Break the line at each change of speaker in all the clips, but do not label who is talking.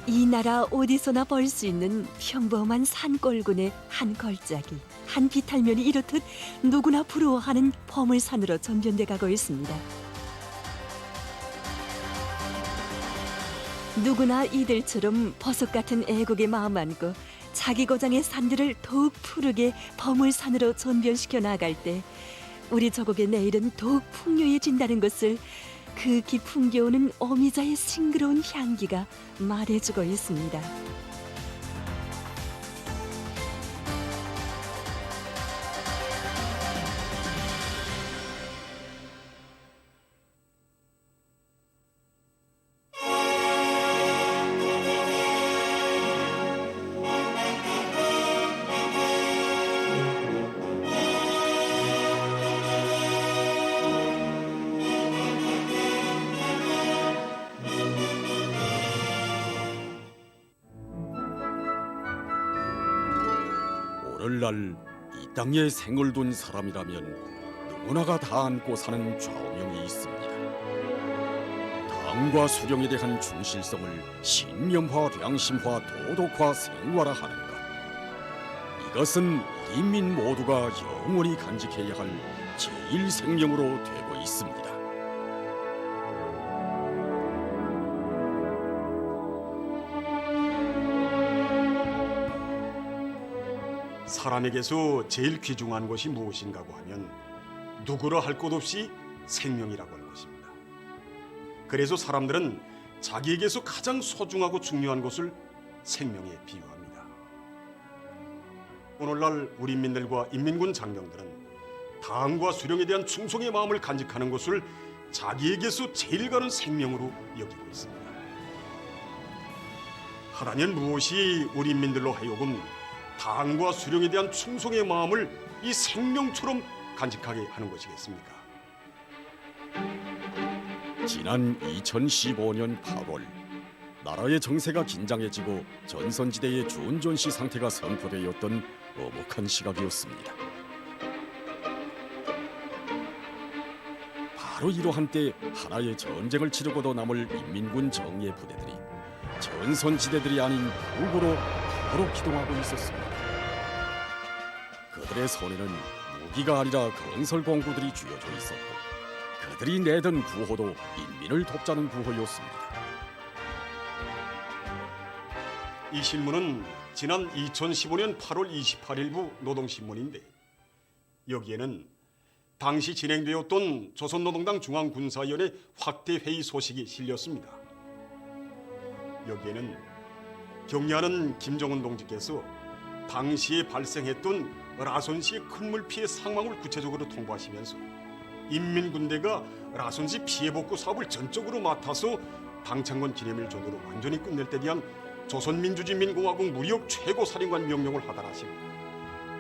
이 나라 어디서나 볼 수 있는 평범한 산골군의 한 걸작이 한 비탈면이 이렇듯 누구나 부러워하는 보물산으로 전변돼 가고 있습니다. 누구나 이들처럼 버섯 같은 애국의 마음 안고 자기 고장의 산들을 더욱 푸르게 보물산으로 전변시켜 나갈 때 우리 조국의 내일은 더욱 풍요해진다는 것을 그 풍겨오는 어미자의 싱그러운 향기가 말해주고 있습니다.
오늘날 이 땅에 생을 둔 사람이라면 누구나가 다 안고 사는 좌우명이 있습니다. 당과 수령에 대한 충실성을 신념화,良심화, 도덕화, 생활화 하는 것. 이것은 인민 모두가 영원히 간직해야 할 제일 생명으로 되고 있습니다.
사람에게서 제일 귀중한 것이 무엇인가고 하면 누구라 할 것 없이 생명이라고 할 것입니다. 그래서 사람들은 자기에게서 가장 소중하고 중요한 것을 생명에 비유합니다. 오늘날 우리 인민들과 인민군 장병들은 당과 수령에 대한 충성의 마음을 간직하는 것을 자기에게서 제일 가는 생명으로 여기고 있습니다. 하라면 무엇이 우리 인민들로 하여금 당과 수령에 대한 충성의 마음을 이 생명처럼 간직하게 하는 것이겠습니까?
지난 2015년 8월 나라의 정세가 긴장해지고 전선지대의 준전시 상태가 선포되었던 엄혹한 시각이었습니다. 바로 이러한 때 하나의 전쟁을 치르고도 남을 인민군 정예 부대들이 전선지대들이 아닌 북으로 바로 기동하고 있었습니다. 그들의 손에는 무기가 아니라 건설 공구들이 쥐어져 있었고 그들이 내던 구호도 인민을 돕자는 구호였습니다.
이 신문은 지난 2015년 8월 28일부 노동신문인데 여기에는 당시 진행되었던 조선노동당 중앙군사위원회 확대회의 소식이 실렸습니다. 여기에는 경례하는 김정은 동지께서 당시에 발생했던 라선시의 큰물 피해 상황을 구체적으로 통보하시면서 인민군대가 라선시 피해 복구 사업을 전적으로 맡아서 당창건 기념일 전후로 완전히 끝낼 때 대한 조선민주주의인민공화국 무력 최고사령관 명령을 하달하시고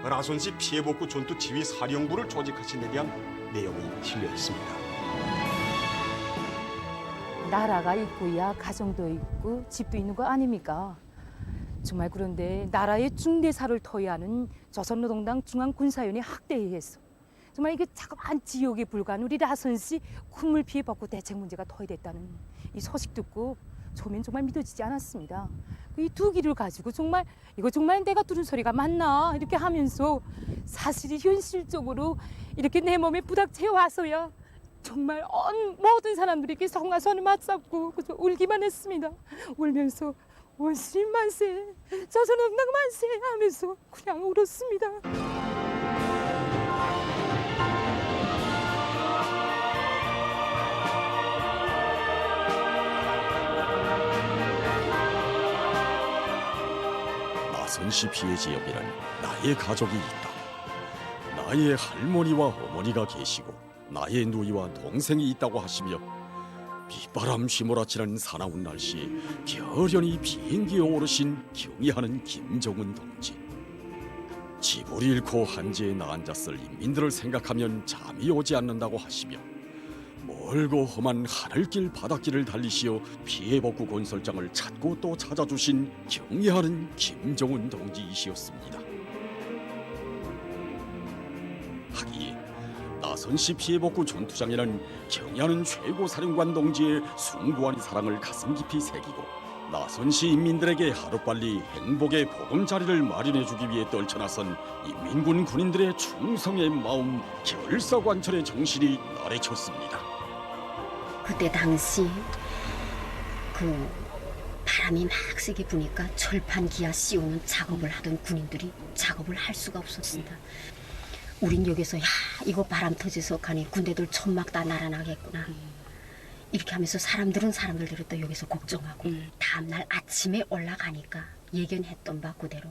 라선시 피해 복구 전투 지휘 사령부를 조직하신 데 대한 내용이 실려 있습니다.
나라가 있고야 가정도 있고 집도 있는 거 아닙니까? 정말 그런데 나라의 중대사를 터야 하는 조선노동당 중앙군사위원회 학대에 의해서 정말 이게 자그마한 지옥에 불과한 우리 라선시 콧물 피해 복구 대책 문제가 토의됐다는 이 소식 듣고 처음엔 정말 믿어지지 않았습니다. 이 두 길을 가지고 정말 이거 정말 내가 들은 소리가 맞나 이렇게 하면서 사실이 현실적으로 이렇게 내 몸에 부닥쳐 와서야 정말 모든 사람들이 이렇게 손과 손을 맞잡고 그저 울기만 했습니다. 울면서 원신 만세, 조선노동당 만세 하면서 그냥 울었습니다.
라선시 피해 지역에는 나의 가족이 있다. 나의 할머니와 어머니가 계시고 나의 누이와 동생이 있다고 하시며 빗바람 휘몰아치는 사나운 날씨에 결연히 비행기에 오르신 경의하는 김정은 동지. 집을 잃고 한지에 나앉았을 인민들을 생각하면 잠이 오지 않는다고 하시며 멀고 험한 하늘길 바닷길을 달리시어 피해 복구 건설장을 찾고 또 찾아주신 경의하는 김정은 동지이시었습니다. 하기에 나선시 피해 복구 전투장에는 경의하는 최고 사령관 동지의 숭고한 사랑을 가슴 깊이 새기고 나선시 인민들에게 하루빨리 행복의 보금자리를 마련해주기 위해 떨쳐나선 인민군 군인들의 충성의 마음, 결사관철의 정신이 나래쳤습니다.
그때 당시 그 바람이 막 세게 부니까 철판 기아 씌우는 작업을 하던 군인들이 작업을 할 수가 없었습니다. 우린 여기서 야 이거 바람 터져서 가니 군대들 천막 다 날아나겠구나. 이렇게 하면서 사람들대로 또 여기서 걱정하고 다음날 아침에 올라가니까 예견했던 바 그대로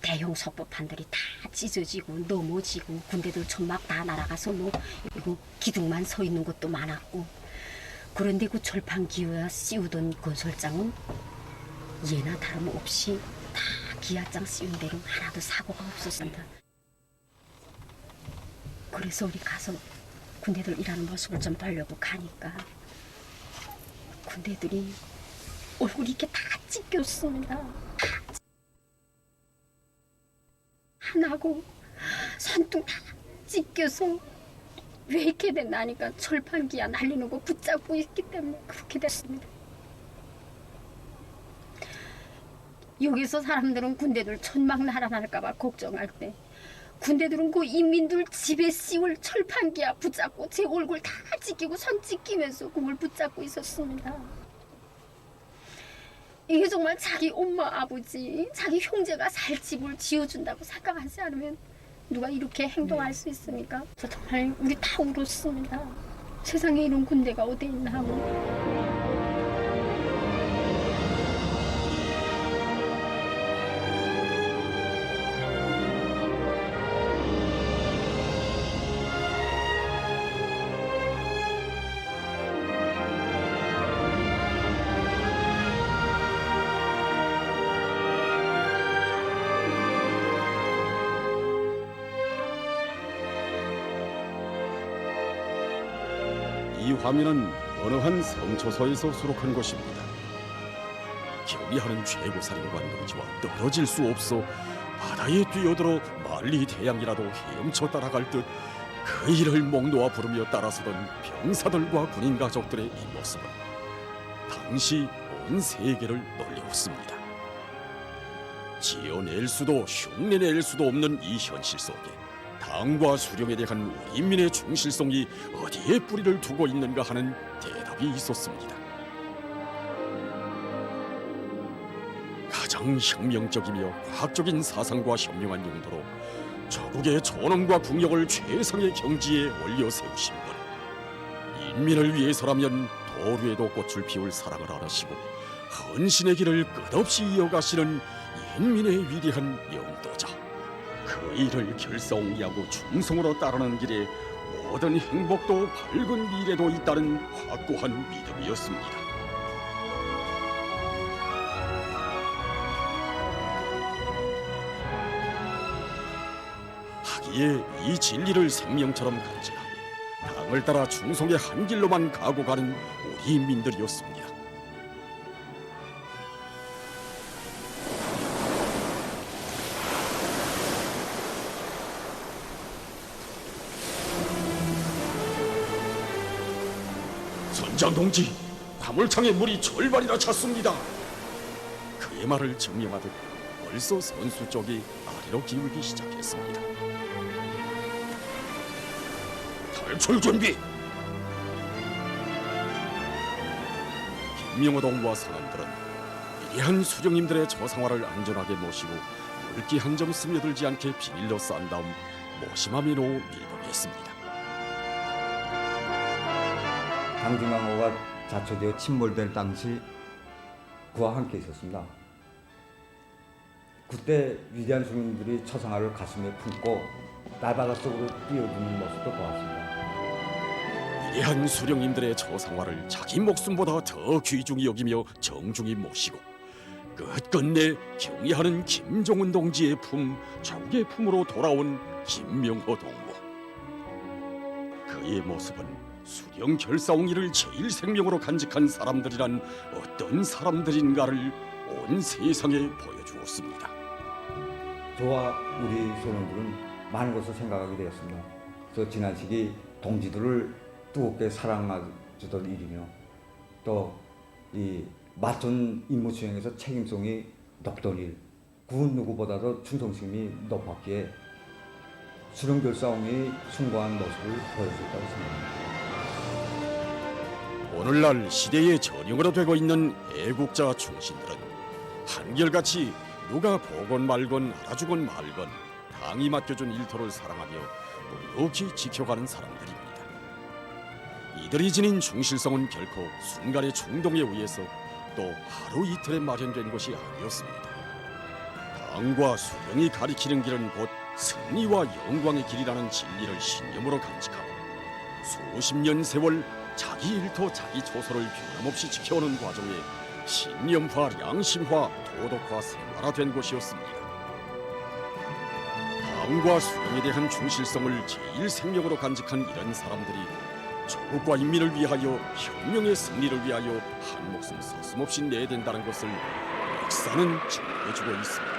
대형 석포판들이 다 찢어지고 넘어지고 군대들 천막 다 날아가서 뭐 이거 기둥만 서 있는 것도 많았고 그런데 그 철판 기아 씌우던 건설장은 예나 다름없이 다 기아장 씌운 대로 하나도 사고가 없었습니다. 그래서 우리 가서 군대들 일하는 모습을 좀 보려고 가니까 군대들이 얼굴이 이렇게 다 찢겼습니다. 하나고 손등 다 찢겨서 왜 이렇게 됐나니까 철판기야 날리는 거 붙잡고 있기 때문에 그렇게 됐습니다. 여기서 사람들은 군대들 천막 날아날까봐 걱정할 때 군대들은 그 인민들 집에 씌울 철판기야 붙잡고 제 얼굴 다 찢기고 손 찢기면서 그걸 붙잡고 있었습니다. 이게 정말 자기 엄마 아버지 자기 형제가 살 집을 지어준다고 생각하지 않으면 누가 이렇게 행동할 수 있습니까? 저 정말 우리 다 울었습니다. 세상에 이런 군대가 어디 있나 하고.
이 화면은 어느 한 성초서에서 수록한 것입니다. 경의하는 최고사령관 동지와 떨어질 수 없어 바다에 뛰어들어 만리 태양이라도 헤엄쳐 따라갈 듯 그 일을 목 놓아 부르며 따라서던 병사들과 군인 가족들의 이 모습은 당시 온 세계를 놀래웠습니다. 지어낼 수도 흉내낼 수도 없는 이 현실 속에 당과 수령에 대한 우리 인민의 충실성이 어디에 뿌리를 두고 있는가 하는 대답이 있었습니다. 가장 혁명적이며 과학적인 사상과 현명한 용도로 조국의 존엄과 국력을 최상의 경지에 올려 세우신 분, 인민을 위해서라면 도루에도 꽃을 피울 사랑을 안으시고 헌신의 길을 끝없이 이어가시는 인민의 위대한 영도자, 그 일을 결사옹리하고 충성으로 따르는 길에 모든 행복도 밝은 미래도 있다는 확고한 믿음이었습니다. 하기에 이 진리를 생명처럼 간직하고 당을 따라 충성의 한 길로만 가고 가는 우리 인민들이었습니다. 선장 동지, 화물창에 물이 절반이나 찼습니다. 그의 말을 증명하듯 벌써 선수 쪽이 아래로 기울기 시작했습니다. 탈출 준비! 김명호동과 상원들은 위대한 수령님들의 저상화를 안전하게 모시고 물기 한 점 스며들지 않게 비닐로 싼 다음 모심함이로 밀봉했습니다.
당중강호가 자초되어 침몰될 당시 그와 함께 있었습니다. 그때 위대한 수령님들이 처상화를 가슴에 품고 날바닷속으로 뛰어드는 모습도 보았습니다.
위대한 수령님들의 저상화를 자기 목숨보다 더 귀중히 여기며 정중히 모시고 끝끝내 경의하는 김종훈 동지의 품, 조국의 품으로 돌아온 김명호 동무. 그의 모습은 수령 결사옹이를 제일 생명으로 간직한 사람들이란 어떤 사람들인가를 온 세상에 보여주었습니다.
저와 우리 소년들은 많은 것을 생각하게 되었습니다. 그래서 지난 시기 동지들을 뜨겁게 사랑해주던 일이며 또 이 맡은 임무 수행에서 책임성이 높던 일, 그 누구보다도 충성심이 높았기에 수령결사옹이 숭고한 모습을 보여줬다고 생각합니다.
오늘날 시대의 전형으로 되고 있는 애국자 충신들은 한결같이 누가 보건 말건 알아주건 말건 당이 맡겨준 일터를 사랑하며 묵묵히 지켜가는 사람들입니다. 이들이 지닌 충실성은 결코 순간의 충동에 의해서 또 하루 이틀에 마련된 것이 아니었습니다. 당과 수령이 가리키는 길은 곧 승리와 영광의 길이라는 진리를 신념으로 간직하고 수십 년 세월 자기 일터 자기 초소를 변함없이 지켜오는 과정에 신념화, 양심화, 도덕화, 생활화된 것이었습니다. 당과 수령에 대한 충실성을 제일 생명으로 간직한 이런 사람들이 조국과 인민을 위하여 혁명의 승리를 위하여 한 목숨 서슴없이 내댄다는 것을 역사는 증명해주고 있습니다.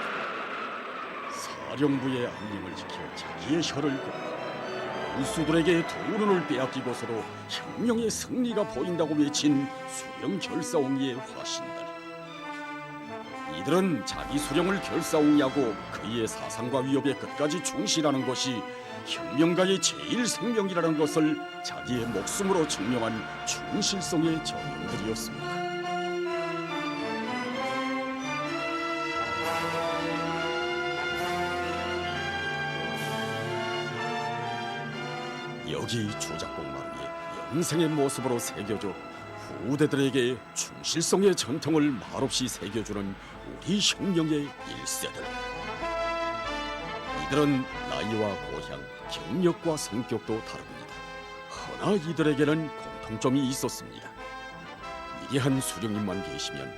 사령부의 안녕을 지켜 자기의 혀를 끊고 원수들에게 두 눈을 빼앗기고서도 혁명의 승리가 보인다고 외친 수령 결사옹이의 화신들. 이들은 자기 수령을 결사옹이하고 그의 사상과 위협에 끝까지 충실하는 것이 혁명가의 제일 생명이라는 것을 자기의 목숨으로 증명한 충실성의 정인들이었습니다. 여기 주작복마루에 영생의 모습으로 새겨져 후대들에게 충실성의 전통을 말없이 새겨주는 우리 혁명의 일세들. 이들은 나이와 고향, 경력과 성격도 다릅니다. 허나 이들에게는 공통점이 있었습니다. 위대한 수령님만 계시면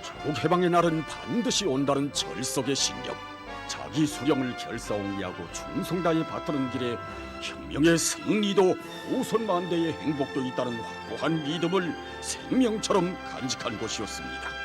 조국 해방의 날은 반드시 온다는 절석의 신념, 자기 수령을 결사옹이하고 충성 다해 바꾸는 길에 혁명의 승리도 후손 만대의 행복도 있다는 확고한 믿음을 생명처럼 간직한 것이었습니다.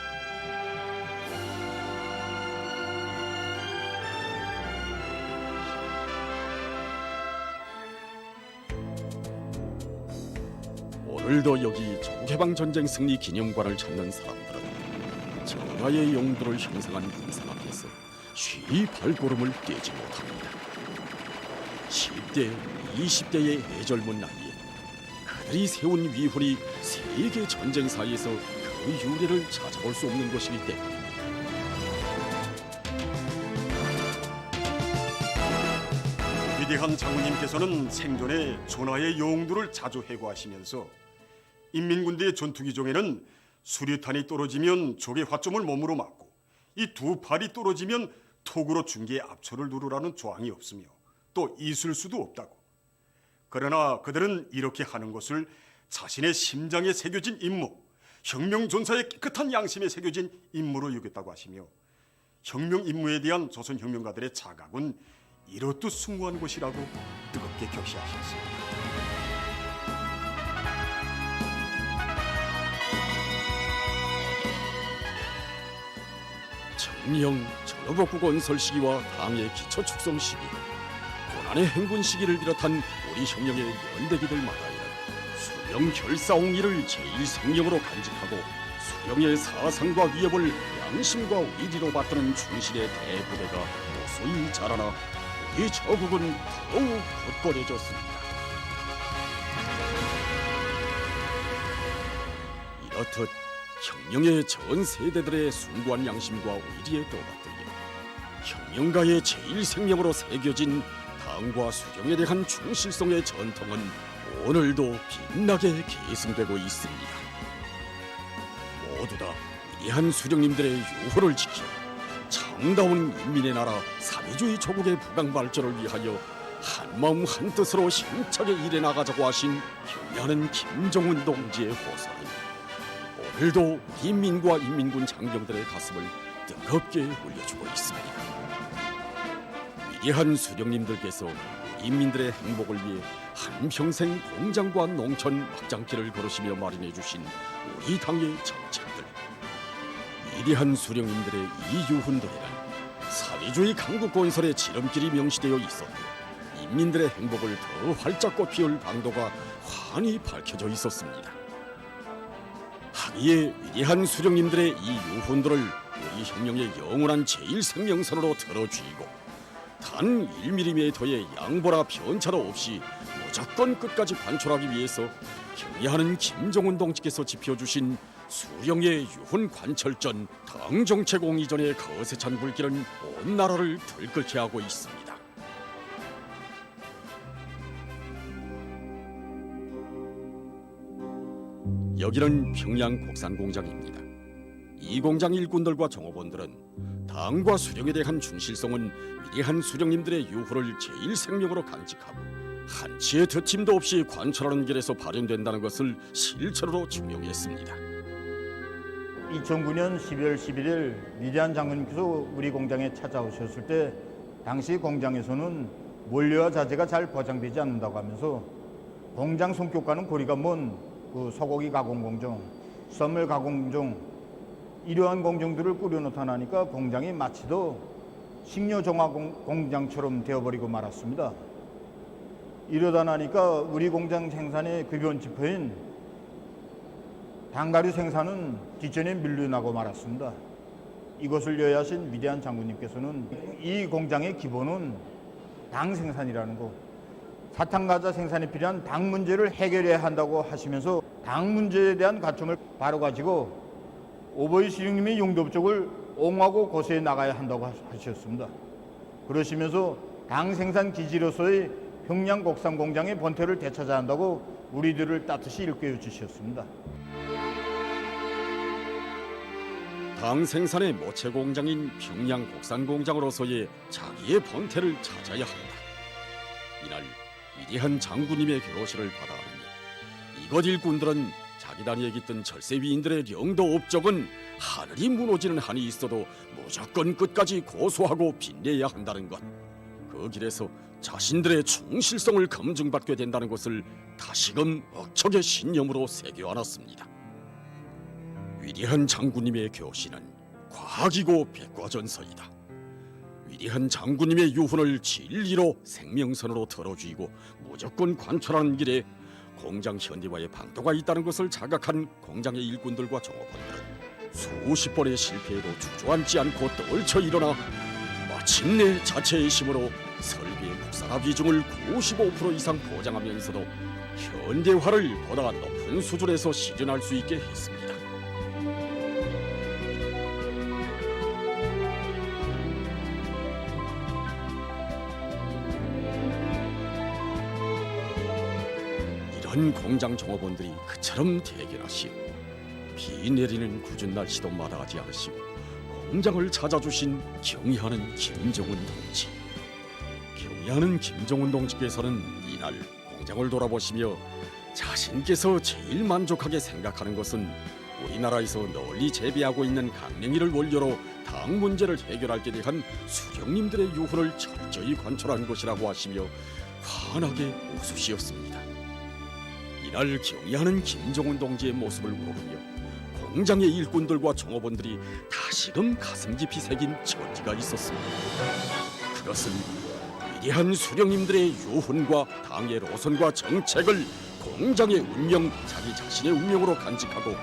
오늘도 여기 조국해방전쟁 승리 기념관을 찾는 사람들은 전하의 용도를 형성한 군상 앞에서 쉬이 발걸음을 떼지 못합니다. 10대, 20대의 애절문 나이에 그들이 세운 위훈이 세계 전쟁사에서 그 유래를 찾아볼 수 없는 것이기 때문입니다.
위대한 장군님께서는 생전에 전하의 용도를 자주 해고하시면서 인민군대의 전투기종에는 수류탄이 떨어지면 적의 화점을 몸으로 맞고 이 두 팔이 떨어지면 톡으로 중계의 앞초를 누르라는 조항이 없으며 또 있을 수도 없다고. 그러나 그들은 이렇게 하는 것을 자신의 심장에 새겨진 임무, 혁명 전사의 깨끗한 양심에 새겨진 임무로 여겼다고 하시며 혁명 임무에 대한 조선 혁명가들의 자각은 이렇듯 숭고한 것이라고 뜨겁게 격시하셨습니다.
정령 전어복구 건설 시기와 당의 기초 축성 시기, 고난의 행군 시기를 비롯한 우리 혁명의 연대기들마다에는 수령 결사옹이를 제일 생명으로 간직하고 수령의 사상과 위협을 양심과 의리로 받드는 충실의 대부대가 무수히 자라나 우리 저국은 더욱 굳건해졌습니다. 이렇듯 혁명의 전 세대들의 숭고한 양심과 의리에 떠받들려 혁명가의 제일 생명으로 새겨진 당과 수령에 대한 충실성의 전통은 오늘도 빛나게 계승되고 있습니다. 모두 다 위대한 수령님들의 유호를 지켜 정다운 인민의 나라 사회주의 조국의 부강 발전을 위하여 한마음 한뜻으로 힘차게 일해 나가자고 하신 경애하는 김정은 동지의 호소는 오늘도 인민과 인민군 장병들의 가슴을 뜨겁게 울려주고 있습니다. 위대한 수령님들께서 인민들의 행복을 위해 한평생 공장과 농촌 막장길을 걸으시며 마련해 주신 우리 당의 정책들. 위대한 수령님들의 이 유훈들에는 사회주의 강국 건설의 지름길이 명시되어 있었고 인민들의 행복을 더 활짝 꽃피울 방도가 환히 밝혀져 있었습니다. 당의 위대한 수령님들의 이 유훈들을 우리 혁명의 영원한 제1생명선으로 들어주이고 단 1mm의 양보나 편차도 없이 무조건 끝까지 관철하기 위해서 경의하는 김정은 동지께서 지펴주신 수령의 유훈 관철전 당정체공 이전의 거세찬 불길은 온 나라를 들끓게 하고 있습니다. 여기는 평양 곡산공장입니다. 이 공장 일꾼들과 종업원들은 당과 수령에 대한 충실성은 위대한 수령님들의 유후를 제1생명으로 간직하고 한치의 드침도 없이 관철하는 길에서 발현된다는 것을 실체로 증명했습니다.
2009년 12월 11일 위대한 장군님께서 우리 공장에 찾아오셨을 때 당시 공장에서는 원료와 자재가 잘 보장되지 않는다고 하면서 공장 성격과는 거리가 먼 그 소고기 가공 공정, 썰물 가공 공정 이러한 공정들을 꾸려놓다니까 공장이 마치도 식료종합 공장처럼 되어버리고 말았습니다. 이러다 나니까 우리 공장 생산의 급여원 지표인 당가류 생산은 뒷전에 밀려나고 말았습니다. 이것을 여야하신 위대한 장군님께서는 이 공장의 기본은 당 생산이라는 거, 사탕과자 생산에 필요한 당 문제를 해결해야 한다고 하시면서 당 문제에 대한 관점을 바로 가지고 오버이 수령님의 용도적을 옹호하고 고세해 나가야 한다고 하셨습니다. 그러시면서 당 생산 기지로서의 평양 곡산 공장의 본태를 되찾아야 한다고 우리들을 따뜻이 일깨워 주셨습니다.
당 생산의 모체 공장인 평양 곡산 공장으로서의 자기의 본태를 찾아야 한다. 이날 위대한 장군님의 교시를 받아하니 이것 일꾼들은 자기 단위에 깃든 철새 위인들의 영도 업적은 하늘이 무너지는 한이 있어도 무조건 끝까지 고수하고 빛내야 한다는 것, 그 길에서 자신들의 충실성을 검증받게 된다는 것을 다시금 억척의 신념으로 새겨안았습니다. 위대한 장군님의 교시는 과학이고 백과전서이다. 위대한 장군님의 유훈을 진리로 생명선으로 들어주이고 무조건 관철하는 길에 공장 현대화의 방도가 있다는 것을 자각한 공장의 일꾼들과 종업원들은 수십 번의 실패에도 주저앉지 않고 떨쳐 일어나 마침내 자체의 힘으로 설비의 국산화 비중을 95% 이상 보장하면서도 현대화를 보다 높은 수준에서 실현할 수 있게 했습니다. 이런 공장 종업원들이 그처럼 대견하시고 비 내리는 궂은 날씨도 마다하지 않으시고 공장을 찾아주신 경의하는 김정은 동지. 경의하는 김정은 동지께서는 이날 공장을 돌아보시며 자신께서 제일 만족하게 생각하는 것은 우리나라에서 널리 재배하고 있는 강냉이를 원료로 당 문제를 해결할 때 대한 수령님들의 유훈을 철저히 관철한 것이라고 하시며 환하게 웃으시었습니다. 이날 경의하는 김정은 동지의 모습을 우러르며 공장의 일꾼들과 종업원들이 다시금 가슴 깊이 새긴 전지가 있었습니다. 그것은 위대한 수령님들의 유훈과 당의 로선과 정책을 공장의 운명, 자기 자신의 운명으로 간직하고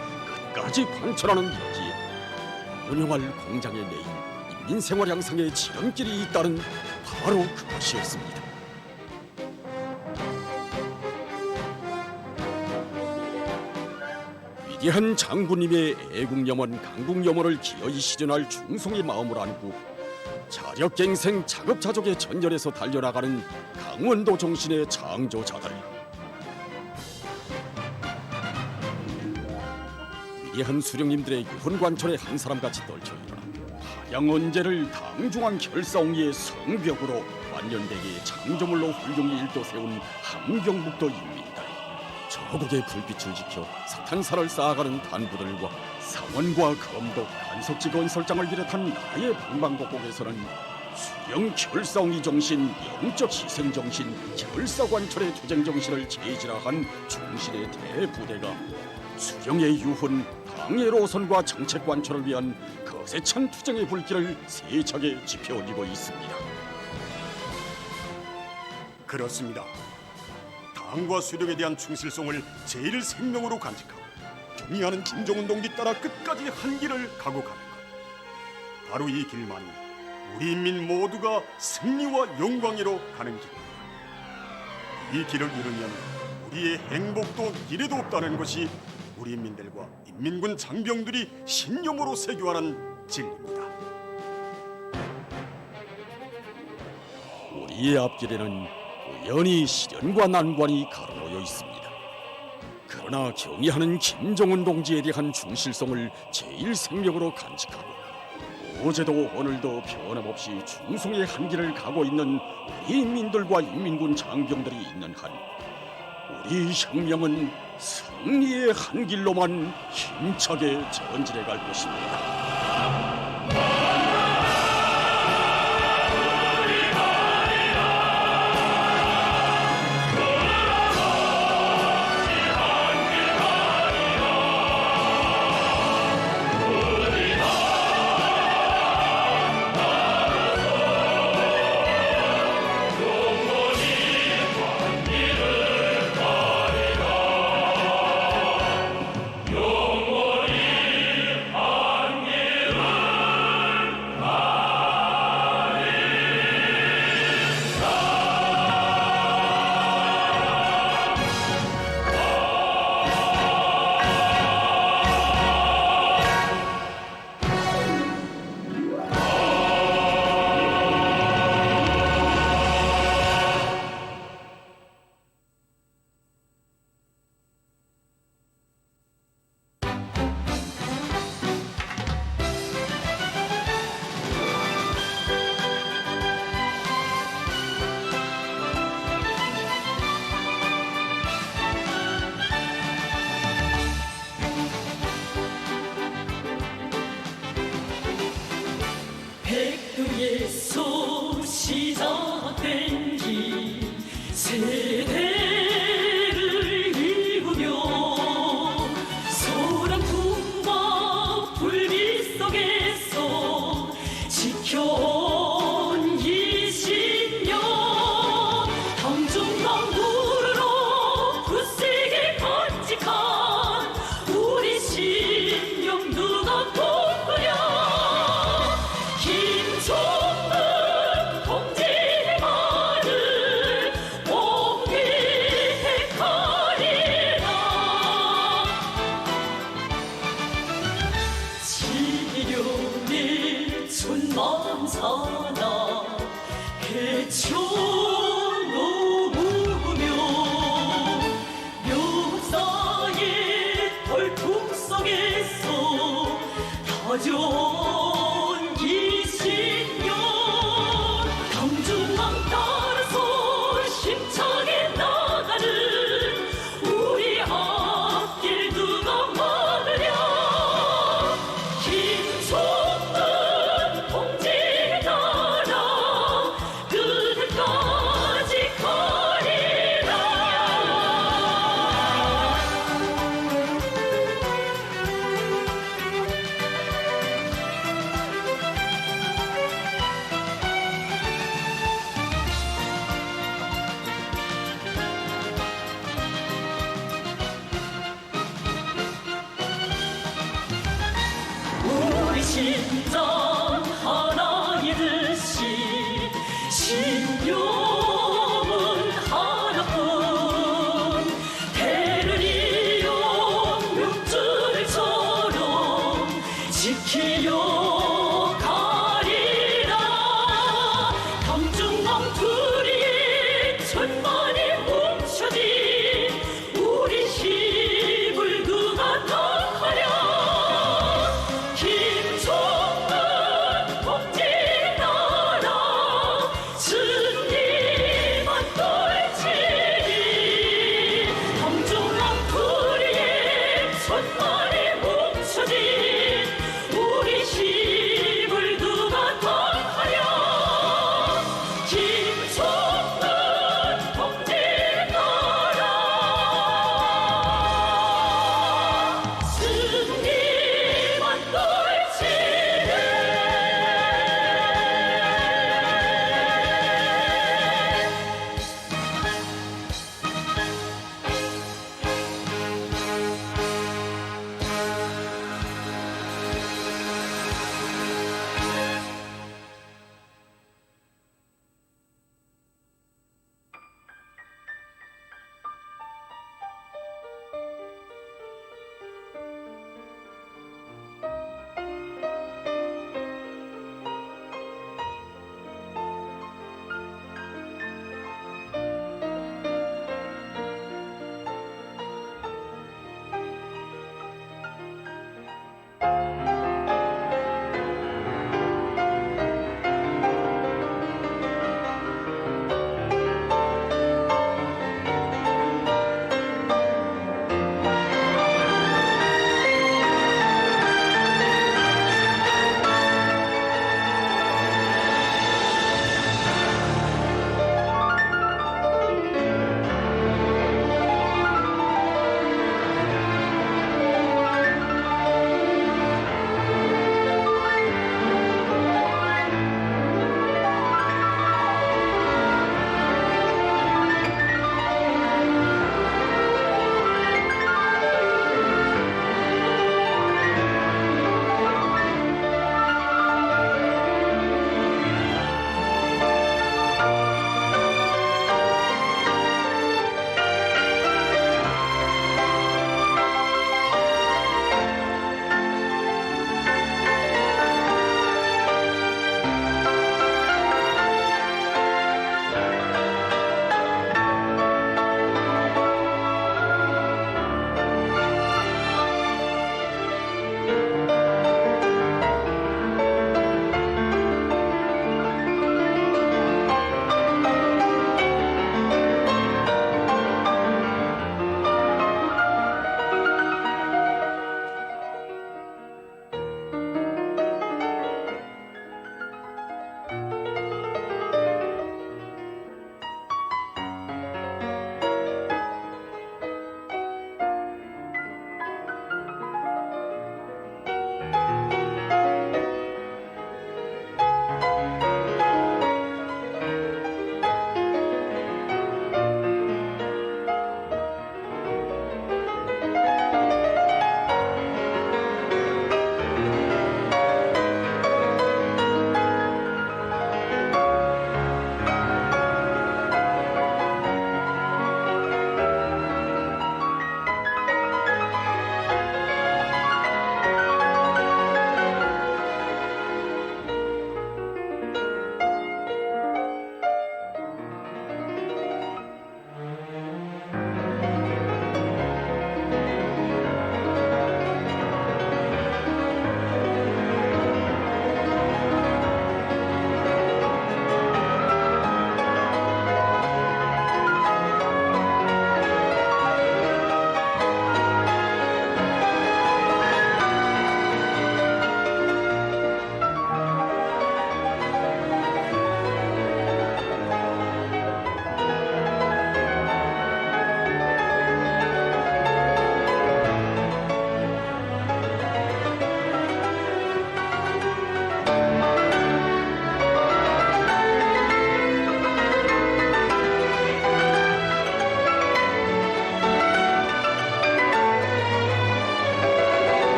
끝까지 관철하는 여기에 운영할 공장의 내인, 인민생활 향상의 지름길이 있다는 바로 그것이었습니다. 위대한 장군님의 애국염원, 강국염원을 기어이 실현할 충성의 마음을 안고 자력갱생, 자급자족의 전열에서 달려나가는 강원도 정신의 창조자들. 위대한 수령님들의 유훈관철에 한 사람같이 떨쳐 일어나 한양언제를 당중앙 결사옹리의 성벽으로 완년대계의 창조물로 훌륭히 일도 세운 함경북도 인민들, 저국의 불빛을 지켜 석탄사를 쌓아가는 단부들과 상원과 검도, 간석지 건설장을 비롯한 나의 방방곡곡에서는 수령 결사옹리 정신, 영적 희생 정신, 결사관철의 투쟁 정신을 제지라한 충신의 대부대가 수령의 유훈, 당의 로선과 정책 관철을 위한 거세찬 투쟁의 불길을 세차게 지펴올리고 있습니다.
그렇습니다. 당과 수령에 대한 충실성을 제일 생명으로 간직하고 승리하는 김정은 동지 따라 끝까지 한 길을 가고 가는 것. 바로 이 길만이 우리 인민 모두가 승리와 영광으로 가는 길입니다. 이 길을 잃으면 우리의 행복도 미래도 없다는 것이 우리 인민들과 인민군 장병들이 신념으로 새겨하는 진리입니다.
우리의 앞길에는 우연히 시련과 난관이 가로놓여 있습니다. 그러나 경의하는 김정은 동지에 대한 충실성을 제일 생명으로 간직하고 어제도 오늘도 변함없이 충성의 한 길을 가고 있는 우리 인민들과 인민군 장병들이 있는 한 우리 혁명은 승리의 한 길로만 힘차게 전진해 갈 것입니다.
백두에서 시작된 길 세대를 이루며 소란풍과 불빛 속에서 지켜온 20년 당중강구로 굳세게 간직한 우리 신명 누가 돕으랴. 김정은 동지의 말을 옹기하리라. 지련의 천만사나 헤쳐놓으며 묘사의 벌풍 속에서 다져온 20년 경중왕 따라서 힘차게 나가는 우리 앞길 누가 막으랴. 김정은 동지에 따라 끝까지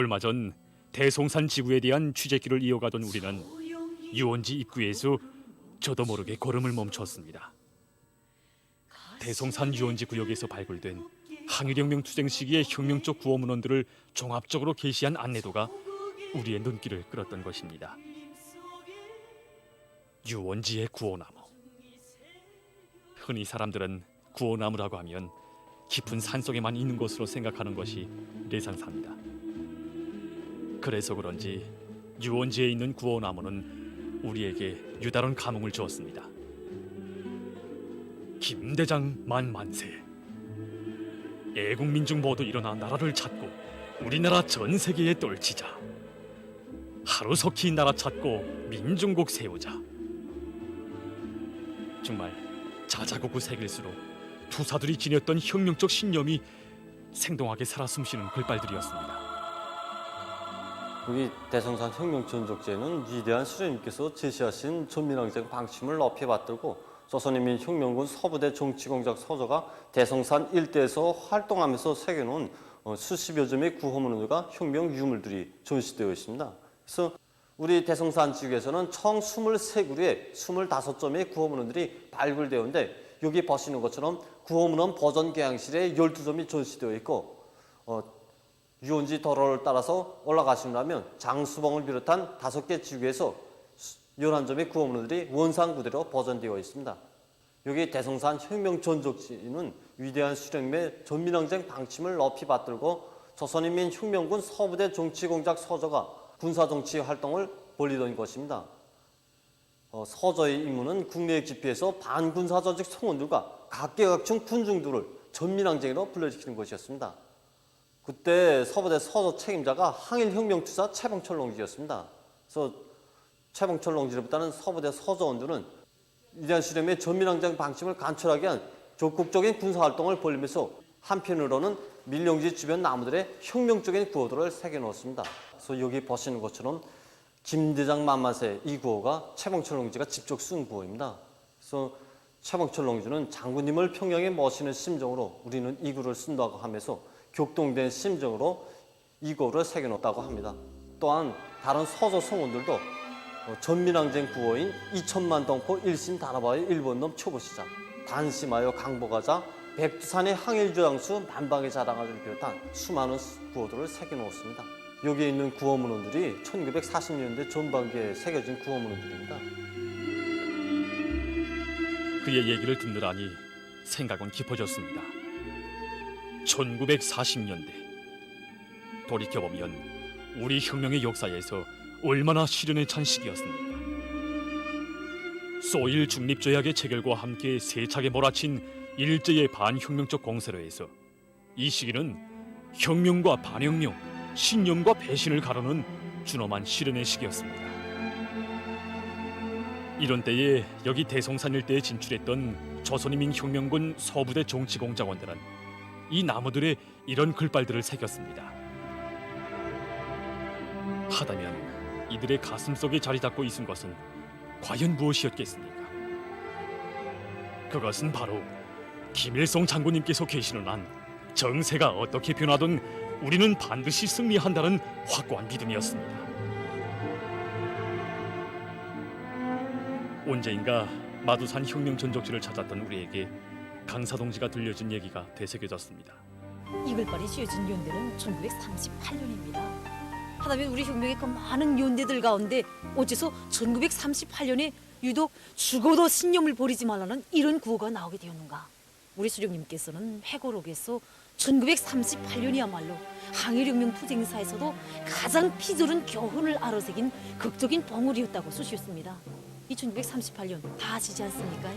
얼마 전 대송산 지구에 대한 취재길을 이어가던 우리는 유원지 입구에서 저도 모르게 걸음을 멈췄습니다. 대송산 유원지 구역에서 발굴된 항일혁명 투쟁 시기의 혁명적 구호 문헌들을 종합적으로 게시한 안내도가 우리의 눈길을 끌었던 것입니다. 유원지의 구호나무. 흔히 사람들은 구호나무라고 하면 깊은 산속에만 있는 것으로 생각하는 것이 내상사입니다. 그래서 그런지 유원지에 있는 구호나무는 우리에게 유다른 감흥을 주었습니다. 김대장 만만세. 애국민중 모두 일어나 나라를 찾고 우리나라 전 세계에 떨치자. 하루속히 나라 찾고 민중국 세우자. 정말 자자고구 새길수록 투사들이 지녔던 혁명적 신념이 생동하게 살아 숨쉬는 글발들이었습니다.
우리 대성산 혁명전적제는 위대한 수령님께서 제시하신 전민항쟁 방침을 높이 받들고 조선인민혁명군 서부대 정치공작 서저가 대성산 일대에서 활동하면서 새겨놓은 수십여 점의 구호문들과 혁명 유물들이 전시되어 있습니다. 그래서 우리 대성산 지역에서는 총 23그루의 25점의 구호문들이 발굴되었는데 여기 보시는 것처럼 구호문헌 버전 개양실에 12점이 전시되어 있고 유원지 도로를 따라서 올라가시면 장수봉을 비롯한 5개 지구에서 11점의 구호문들이 원상 그대로 보존되어 있습니다. 여기 대성산 혁명전적지는 위대한 수령님의 전민항쟁 방침을 높이 받들고 조선인민혁명군 서부대 정치공작 서저가 군사정치 활동을 벌이던 것입니다. 서저의 임무는 국내 집회에서 반군사조직 성원들과 각계각층 군중들을 전민항쟁으로 불러일으키는 것이었습니다. 그때 서부대 서저 책임자가 항일혁명투사 최봉철 농지였습니다. 그래서 최봉철 농지로부터는 서부대 서저원들은 위대한 수령의 전민항쟁 방침을 관철하게 한 적극적인 군사활동을 벌이면서 한편으로는 밀령지 주변 나무들의 혁명적인 구호들을 새겨놓았습니다. 그래서 여기 보시는 것처럼 김대장 만만세 이 구호가 최봉철 농지가 직접 쓴 구호입니다. 그래서 최봉철 농지는 장군님을 평양에 모시는 심정으로 우리는 이 구호를 쓴다고 하면서 격동된 심정으로 이 구호를 새겨놓았다고 합니다. 또한 다른 서저 성원들도 전민항쟁 구호인 2천만 동포 일신 다나바의 일본놈 초보시자, 단심하여 강복하자, 백두산의 항일주장수 만방의 자랑아를 비롯한 수많은 구호들을 새겨놓았습니다. 여기에 있는 구호문헌들이 1940년대 전반기에 새겨진 구호문헌들입니다.
그의 얘기를 듣느라니 생각은 깊어졌습니다. 1940년대. 돌이켜보면 우리 혁명의 역사에서 얼마나 시련에 찬 시기였습니까? 소일 중립조약의 체결과 함께 세차게 몰아친 일제의 반혁명적 공세로에서 이 시기는 혁명과 반혁명, 신념과 배신을 가르는 준엄한 시련의 시기였습니다. 이런 때에 여기 대송산 일대에 진출했던 조선인민혁명군 서부대 정치공작원들은 이 나무들의 이런 글발들을 새겼습니다. 하다면 이들의 가슴속에 자리 잡고 있은 것은 과연 무엇이었겠습니까? 그것은 바로 김일성 장군님께서 계시는 한 정세가 어떻게 변하든 우리는 반드시 승리한다는 확고한 믿음이었습니다. 언제인가 마두산 혁명 전적지를 찾았던 우리에게 강사 동지가 들려준 얘기가 되새겨졌습니다.
이 글발이 씌워진 연대는 1938년입니다. 하다면 우리 혁명의 그 많은 연대들 가운데 어째서 1938년에 유독 죽어도 신념을 버리지 말라는 이런 구호가 나오게 되었는가? 우리 수령님께서는 회고록에서 1938년이야말로 항일혁명 투쟁사에서도 가장 피조른 교훈을 알아새긴 극적인 봉우리였다고 쓰셨습니다. 이 1938년 다 아시지 않습니까?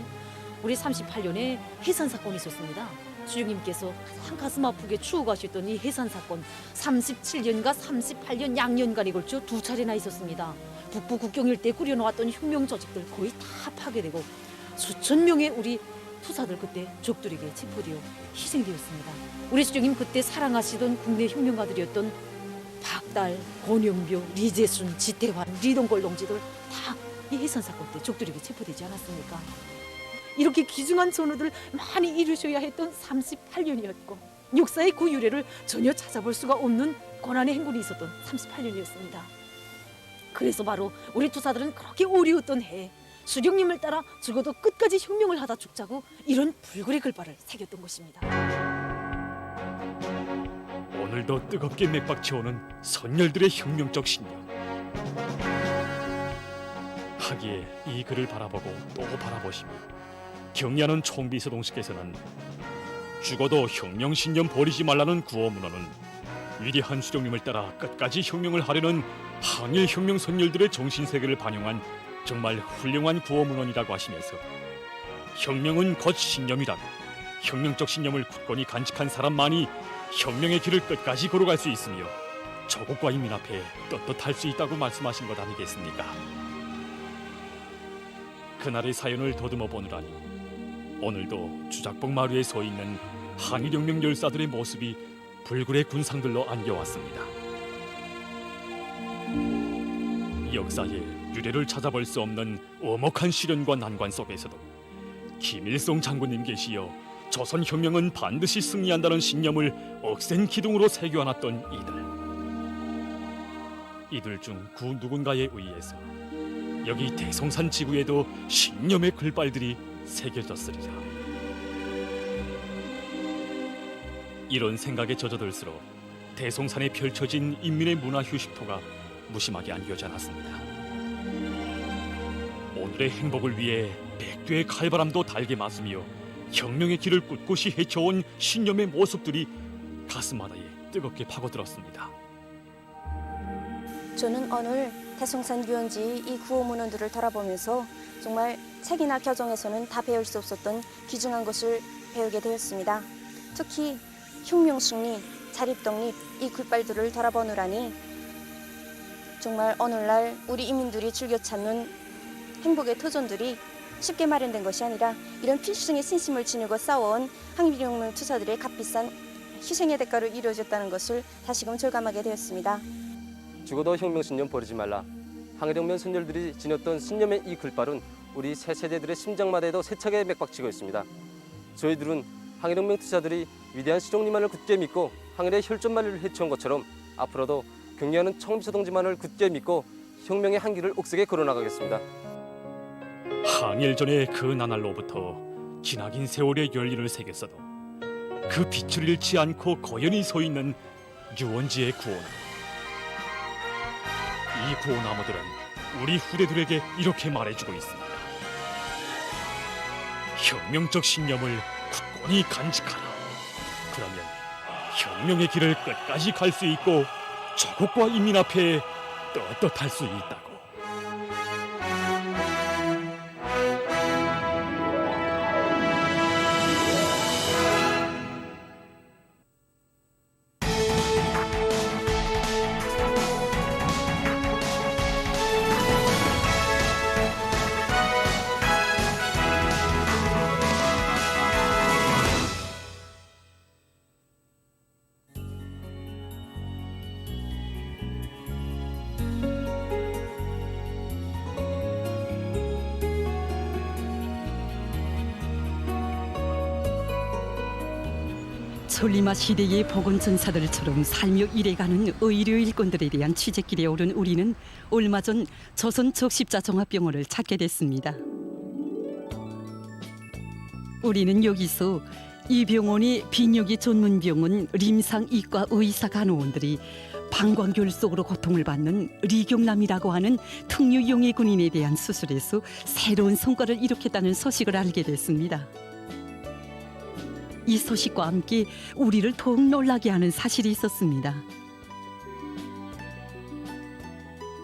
우리 38년에 해산 사건이 있었습니다. 수령님께서 가장 가슴 아프게 추억하셨던 이 해산 사건 37년과 38년 양년간에 걸쳐 2차례나 있었습니다. 북부 국경 일대 꾸려놓았던 혁명 조직들 거의 다 파괴되고 수천 명의 우리 투사들 그때 적들에게 체포되어 희생되었습니다. 우리 수령님 그때 사랑하시던 국내 혁명가들이었던 박달, 권영묘, 리재순, 지태환, 리동걸 동지들 다 이 해산 사건 때 적들에게 체포되지 않았습니까? 이렇게 귀중한 전우들 많이 이루셔야 했던 38년이었고 역사의 그 유래를 전혀 찾아볼 수가 없는 고난의 행군이 있었던 38년이었습니다. 그래서 바로 우리 투사들은 그렇게 어려웠던 해에 수령님을 따라 죽어도 끝까지 혁명을 하다 죽자고 이런 불굴의 글발을 새겼던 것입니다.
오늘도 뜨겁게 맥박치오는 선열들의 혁명적 신념. 하기에 이 글을 바라보고 또 바라보시며 경리하는 총비서동씨께서는 죽어도 혁명 신념 버리지 말라는 구호문헌은 위대한 수령님을 따라 끝까지 혁명을 하려는 항일 혁명 선열들의 정신세계를 반영한 정말 훌륭한 구호문헌이라고 하시면서 혁명은 곧 신념이라고, 혁명적 신념을 굳건히 간직한 사람만이 혁명의 길을 끝까지 걸어갈 수 있으며 조국과 인민 앞에 떳떳할 수 있다고 말씀하신 것 아니겠습니까? 그날의 사연을 더듬어 보느라니 오늘도 주작봉 마루에 서 있는 항일혁명 열사들의 모습이 불굴의 군상들로 안겨왔습니다. 역사의 유래를 찾아볼 수 없는 엄혹한 시련과 난관 속에서도 김일성 장군님 계시어 조선혁명은 반드시 승리한다는 신념을 억센 기둥으로 새겨놨던 이들 중 그 누군가에 의해서 여기 대성산 지구에도 신념의 글발들이 새겨졌으리라. 이런 생각에 젖어들수록 대성산에 펼쳐진 인민의 문화 휴식토가 무심하게 안겨져 않았습니다. 오늘의 행복을 위해 백두의 칼바람도 달게 맞으며 혁명의 길을 꿋꿋이 헤쳐온 신념의 모습들이 가슴마다에 뜨겁게 파고들었습니다.
저는 오늘 대성산 유원지의 이 구호문헌들을 돌아보면서 정말 책이나 교정에서는 다 배울 수 없었던 귀중한 것을 배우게 되었습니다. 특히 혁명승리, 자립독립 이 글발들을 돌아보느라니 정말 오늘날 우리 인민들이 즐겨 찾는 행복의 터전들이 쉽게 마련된 것이 아니라 이런 필수성의 신심을 지니고 싸워온 항일혁명 투사들의 값비싼 희생의 대가로 이루어졌다는 것을 다시금 절감하게 되었습니다.
죽어도 혁명 신념 버리지 말라. 항일혁명 선열들이 지녔던 신념의 이 글발은 우리 새 세대들의 심장마다에도 세차게 맥박치고 있습니다. 저희들은 항일혁명 투사들이 위대한 수령님만을 굳게 믿고 항일의 혈전만리를 해치운 것처럼 앞으로도 경리하는 총비서동지만을 굳게 믿고 혁명의 한길을 옥색에 걸어나가겠습니다.
항일전의 그 나날로부터 지나긴 세월의 열린을 새겼어도 그 빛을 잃지 않고 고연히 서 있는 유원지의 구호나무. 이 구호나무들은 우리 후대들에게 이렇게 말해주고 있습니다. 혁명적 신념을 굳건히 간직하라. 그러면 혁명의 길을 끝까지 갈 수 있고 조국과 인민 앞에 떳떳할 수 있다고.
솔리마 시대의 복원 전사들처럼 살며 일해가는 의료 일꾼들에 대한 취재길에 오른 우리는 얼마 전 조선 적십자 종합병원을 찾게 됐습니다. 우리는 여기서 이 병원이 빈혈기 전문 병원 림상 이과 의사 간호원들이 방광결 속으로 고통을 받는 리경남이라고 하는 특유 용의 군인에 대한 수술에서 새로운 성과를 이룩했다는 소식을 알게 됐습니다. 이 소식과 함께 우리를 더욱 놀라게 하는 사실이 있었습니다.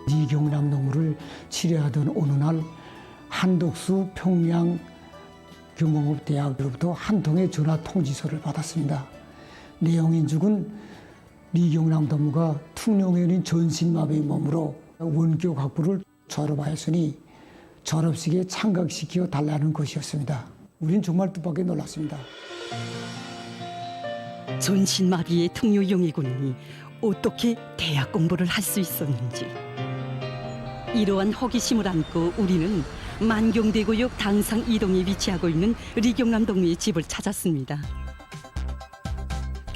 리경남 농무를 치료하던 어느 날 한덕수 평양 경공업대학으로부터 한 통의 전화 통지서를 받았습니다. 내용인즉은 리경남 동무가 퉁명현인 전신마비의 몸으로 원격 학부를 졸업하였으니 졸업식에 참가시켜 달라는 것이었습니다. 우린 정말 뜻밖에 놀랐습니다.
전신마비의 특유용의 군인이 어떻게 대학 공부를 할 수 있었는지. 이러한 호기심을 안고 우리는 만경대구역 당상 이동에 위치하고 있는 리경남 동무의 집을 찾았습니다.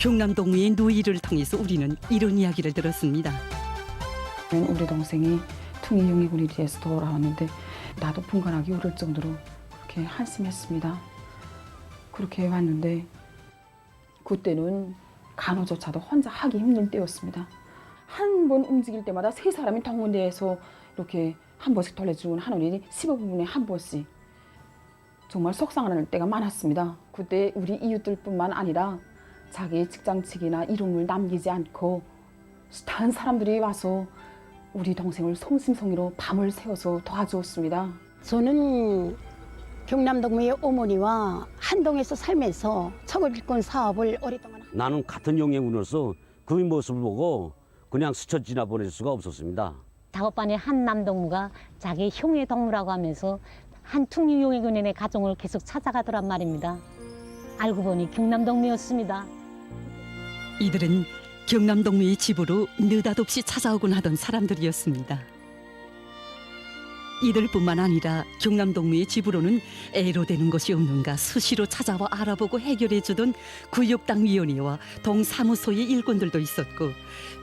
경남동무의 누이를 통해서 우리는 이런 이야기를 들었습니다.
우리 동생이 퉁이용의군이 돼서 돌아왔는데 나도 분간하기 어려울 정도로 그렇게 한심했습니다. 그렇게 해왔는데 그때는 간호조차도 혼자 하기 힘든 때였습니다. 한 번 움직일 때마다 세 사람이 동원돼서 이렇게 한 번씩 돌려주는 한원이 15분에 한 번씩 정말 속상하는 때가 많았습니다. 그때 우리 이웃들뿐만 아니라 자기 직장직이나 이름을 남기지 않고 숱한 사람들이 와서 우리 동생을 성심성의로 밤을 새워서 도와주었습니다.
저는 경남동무의 어머니와 한동에서 살면서 척을일권 사업을 오랫동안
나는 같은 용해군으로서 그 모습을 보고 그냥 스쳐 지나보낼 수가 없었습니다.
다급반의 한 남동무가 자기 형의 동무라고 하면서 한 퉁유용해군인의 가정을 계속 찾아가더란 말입니다. 알고 보니 경남동무였습니다.
이들은 경남동무의 집으로 느닷없이 찾아오곤 하던 사람들이었습니다. 이들뿐만 아니라 경남동무의 집으로는 애로 되는 것이 없는가 수시로 찾아와 알아보고 해결해주던 구역당위원회와 동사무소의 일꾼들도 있었고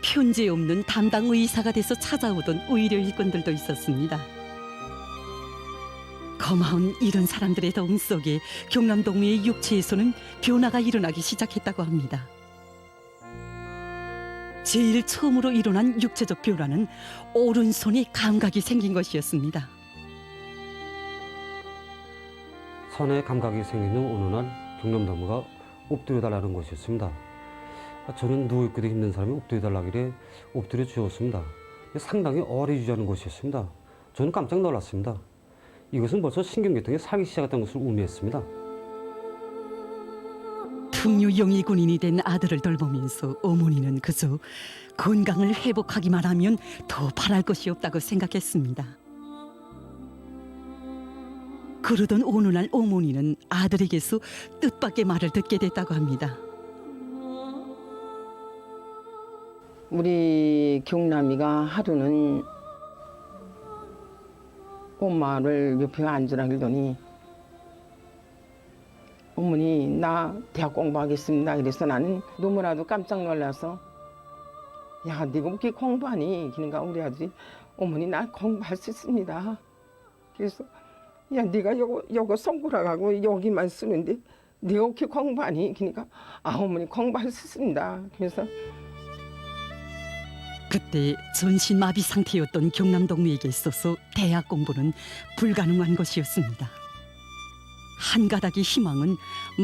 편제 없는 담당 의사가 돼서 찾아오던 의료 일꾼들도 있었습니다. 고마운 이런 사람들의 도움 속에 경남동무의 육체에서는 변화가 일어나기 시작했다고 합니다. 제일 처음으로 일어난 육체적 변화는 오른손이 감각이 생긴 것이었습니다.
손에 감각이 생기는 어느 날 경남동무가 엎드려달라는 것이었습니다. 저는 누워있기도 힘든 사람이 엎드려달라길래 엎드려 주었습니다. 상당히 오래 유지하는 것이었습니다. 저는 깜짝 놀랐습니다. 이것은 벌써 신경계통이 살기 시작했던 것을 의미했습니다.
퉁유용의 군인이 된 아들을 돌보면서 어머니는 그저 건강을 회복하기만 하면 더 바랄 것이 없다고 생각했습니다. 그러던 어느 날 어머니는 아들에게서 뜻밖의 말을 듣게 됐다고 합니다.
우리 경남이가 하루는 엄마를 옆에 앉으라 그러더니 어머니 나 대학 공부하겠습니다. 그래서 나는 너무나도 깜짝 놀라서 야 네가 어떻게 공부하니? 그러니까 우리 아들이 어머니 나 공부할 수 있습니다. 그래서 야 네가 요거 손가락하고 여기만 쓰는데 네가 어떻게 공부하니? 그러니까 아 어머니 공부할 수 있습니다. 그래서
그때 전신마비 상태였던 경남동무에게 있어서 대학 공부는 불가능한 것이었습니다. 한 가닥의 희망은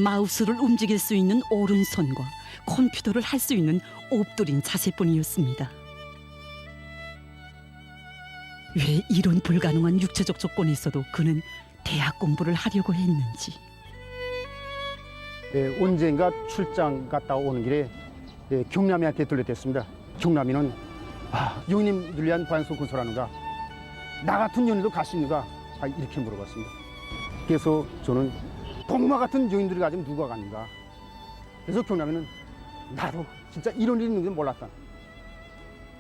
마우스를 움직일 수 있는 오른손과 컴퓨터를 할 수 있는 엎드린 자세뿐이었습니다. 왜 이런 불가능한 육체적 조건에서도 그는 대학 공부를 하려고 했는지.
언젠가 출장 갔다 오는 길에 경남이한테 들렸댔습니다. 경남이는 용인님들 위한 관소 건설하는가? 나 같은 연인도 갈 수 있는가? 이렇게 물어봤습니다. 그래서 저는 동마 같은 용인들이 가지면 누가 가는가? 그래서 경남이는 나도 진짜 이런 일이 있는 줄 몰랐다.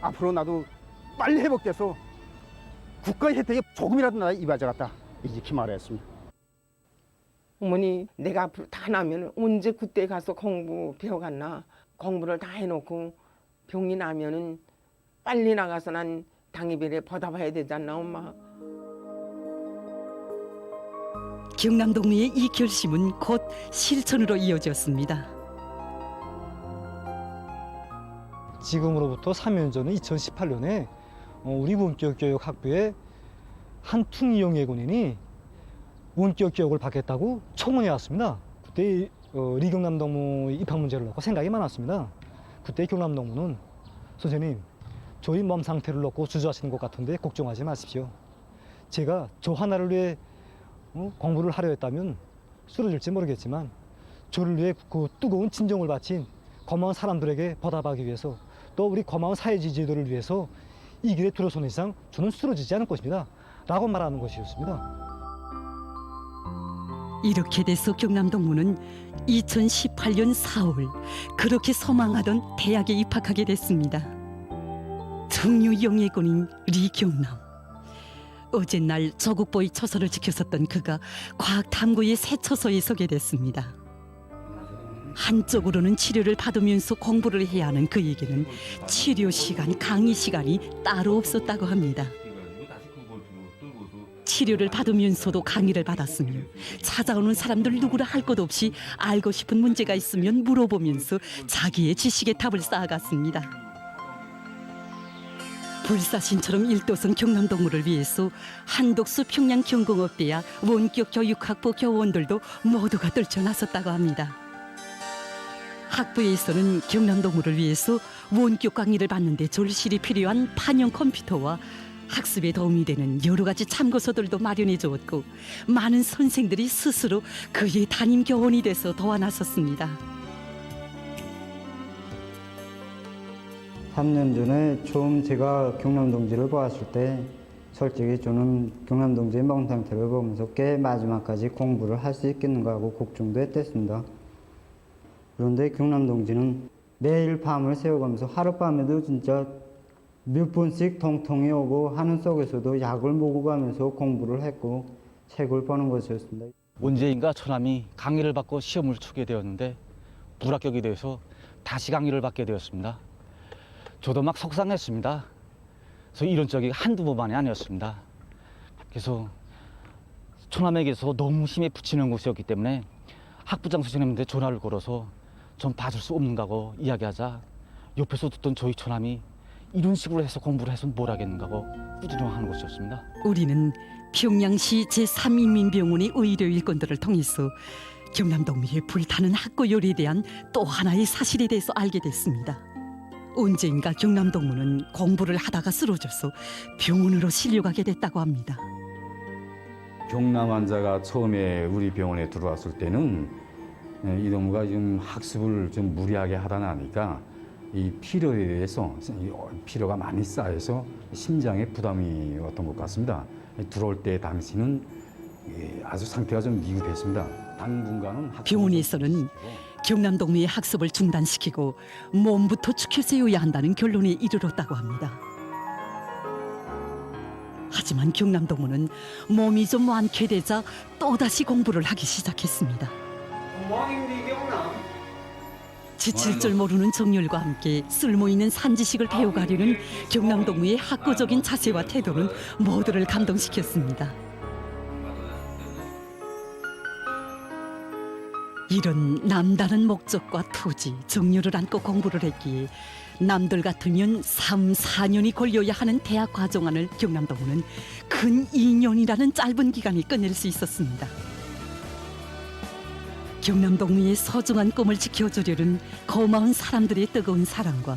앞으로 나도 빨리 회복돼서 국가의 혜택에 조금이라도 나에 이바지하겠다. 이렇게 말했습니다.
어머니 내가 앞으로 다 나면 언제 그때 가서 공부 배워갔나? 공부를 다 해놓고 병이 나면은 빨리 나가서 난 당일비를 보답해야 되잖아 엄마.
경남동무의 이 결심은 곧 실천으로 이어졌습니다.
지금으로부터 3년 전인 2018년에 우리 원격교육학부에 한 퉁이용의 군인이 원격교육을 받겠다고 청원해 왔습니다. 그때 리경남동무 입학 문제를 놓고 생각이 많았습니다. 그때 경남동무는 선생님 저희 몸 상태를 놓고 주저하시는 것 같은데 걱정하지 마십시오. 제가 저 하나를 위해 공부를 하려 했다면 쓰러질지 모르겠지만 저를 위해 그 뜨거운 진정을 바친 고마운 사람들에게 보답하기 위해서 또 우리 고마운 사회 지지들을 위해서 이 길에 들어서는 이상 저는 쓰러지지 않을 것입니다. 라고 말하는 것이었습니다.
이렇게 돼서 경남동무는 2018년 4월 그렇게 소망하던 대학에 입학하게 됐습니다. 퉁유용의 군인 리경남. 어젯날 조국보의 처소를 지켰었던 그가 과학탐구의 새 처소에 서게 됐습니다. 한쪽으로는 치료를 받으면서 공부를 해야 하는 그에게는 치료 시간, 강의 시간이 따로 없었다고 합니다. 치료를 받으면서도 강의를 받았으며 찾아오는 사람들 누구라 할 것 없이 알고 싶은 문제가 있으면 물어보면서 자기의 지식의 탑을 쌓아갔습니다. 불사신처럼 일도성 경남동무를 위해서 한독수 평양경공업대학 원격 교육학부 교원들도 모두가 떨쳐나섰다고 합니다. 학부에서는 경남동무를 위해서 원격 강의를 받는데 절실히 필요한 판형 컴퓨터와 학습에 도움이 되는 여러 가지 참고서들도 마련해 주었고 많은 선생들이 스스로 그의 담임 교원이 돼서 도와 나섰습니다.
3년 전에 처음 제가 경남동지를 보았을 때 솔직히 저는 경남동지의 몸 상태를 보면서 꽤 마지막까지 공부를 할 수 있겠는가 하고 걱정도 했댔습니다. 그런데 경남동지는 매일 밤을 새워가면서 하룻밤에도 진짜 몇 번씩 통통이 오고 하는 속에서도 약을 먹어가면서 공부를 했고 책을 보는 것이었습니다.
언제인가 처남이 강의를 받고 시험을 치게 되었는데 불합격이 돼서 다시 강의를 받게 되었습니다. 저도 막 속상했습니다. 그래서 이런 적이 한두 번만이 아니었습니다. 그래서 처남에게서 너무 힘에 부치는 것이었기 때문에 학부장 선생님한테 전화를 걸어서 좀 봐줄 수 없는가고 이야기하자 옆에서 듣던 저희 처남이 이런 식으로 해서 공부를 해서 뭘 하겠는가고 꾸준하는 것이었습니다.
우리는 평양시 제3인민병원의 의료 일꾼들을 통해서 경남동무의 불타는 학고 요리에 대한 또 하나의 사실에 대해서 알게 됐습니다. 언젠가 경남동무는 공부를 하다가 쓰러져서 병원으로 실려가게 됐다고 합니다.
경남 환자가 처음에 우리 병원에 들어왔을 때는 이 동무가 좀 학습을 좀 무리하게 하다 나니까 이 피로에 의해서 피로가 많이 쌓여서 심장에 부담이 왔던 것 같습니다. 들어올 때 당시는 아주 상태가 좀 미흡했습니다. 당분간은
병원에서는 경남동무의 학습을 중단시키고 몸부터 축혀세워야 한다는 결론에 이르렀다고 합니다. 하지만 경남동무는 몸이 좀 완쾌되자 또다시 공부를 하기 시작했습니다. 지칠 줄 모르는 정열과 함께 쓸모있는 산지식을 배워가려는 경남동무의 학구적인 자세와 태도는 모두를 감동시켰습니다. 이런 남다른 목적과 토지, 정열을 안고 공부를 했기에 남들 같으면 3, 4년이 걸려야 하는 대학 과정 안을 경남동무는 근 2년이라는 짧은 기간에 끝낼 수 있었습니다. 경남동무의 소중한 꿈을 지켜주려는 고마운 사람들의 뜨거운 사랑과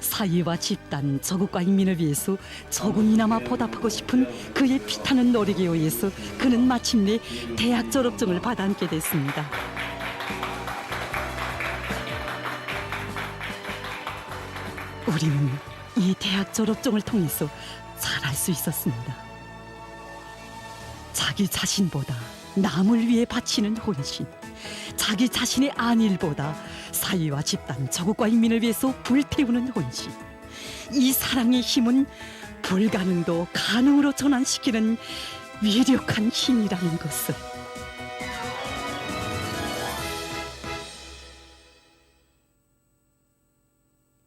사회와 집단, 조국과 인민을 위해서 조금이나마 보답하고 싶은 그의 피타는 노력에 의해서 그는 마침내 대학 졸업증을 받아안게 됐습니다. 우리는 이 대학 졸업증을 통해서 잘할 수 있었습니다. 자기 자신보다 남을 위해 바치는 헌신, 자기 자신의 안일보다 사회와 집단, 조국과 인민을 위해서 불태우는 헌신. 이 사랑의 힘은 불가능도 가능으로 전환시키는 위력한 힘이라는 것을.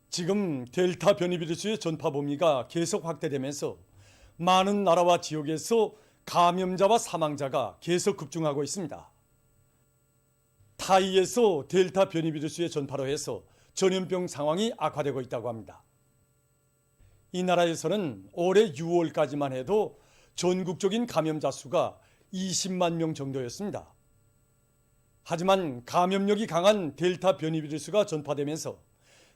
지금 델타 변이 비루스의 전파 범위가 계속 확대되면서 많은 나라와 지역에서 감염자와 사망자가 계속 급증하고 있습니다. 타이에서 델타 변이 비루스의 전파로 해서 전염병 상황이 악화되고 있다고 합니다. 이 나라에서는 올해 6월까지만 해도 전국적인 감염자 수가 20만 명 정도였습니다. 하지만 감염력이 강한 델타 변이 비루스가 전파되면서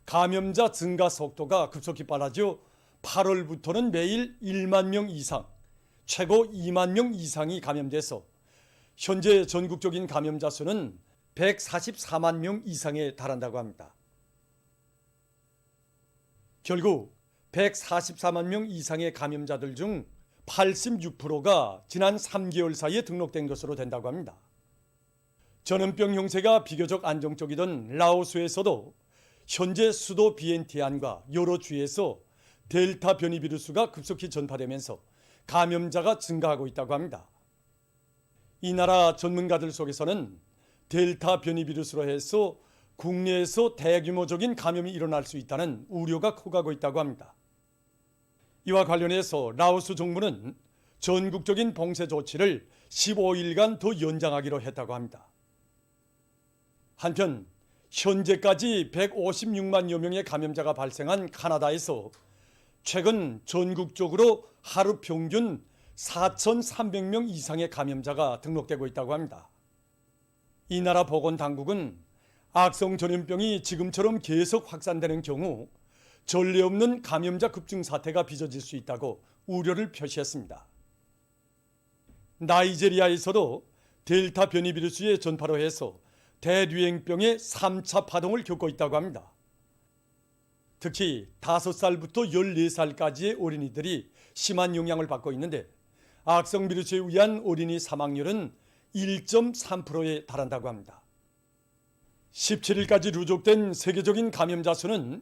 감염자 증가 속도가 급속히 빨라져 8월부터는 매일 1만 명 이상, 최고 2만 명 이상이 감염돼서 현재 전국적인 감염자 수는 144만 명 이상에 달한다고 합니다. 결국 144만 명 이상의 감염자들 중 86%가 지난 3개월 사이에 등록된 것으로 된다고 합니다. 전염병 형세가 비교적 안정적이던 라오스에서도 현재 수도 비엔티안과 여러 주에서 델타 변이 비루스가 급속히 전파되면서 감염자가 증가하고 있다고 합니다. 이 나라 전문가들 속에서는 델타 변이 비루스로 해서 국내에서 대규모적인 감염이 일어날 수 있다는 우려가 커가고 있다고 합니다. 이와 관련해서 라오스 정부는 전국적인 봉쇄 조치를 15일간 더 연장하기로 했다고 합니다. 한편 현재까지 156만여 명의 감염자가 발생한 카나다에서 최근 전국적으로 하루 평균 4,300명 이상의 감염자가 등록되고 있다고 합니다. 이 나라 보건당국은 악성 전염병이 지금처럼 계속 확산되는 경우 전례 없는 감염자 급증 사태가 빚어질 수 있다고 우려를 표시했습니다. 나이제리아에서도 델타 변이 비루스의 전파로 해서 대유행병의 3차 파동을 겪고 있다고 합니다. 특히 5살부터 14살까지의 어린이들이 심한 영향을 받고 있는데 악성 비루스에 의한 어린이 사망률은 1.3%에 달한다고 합니다. 17일까지 누적된 세계적인 감염자 수는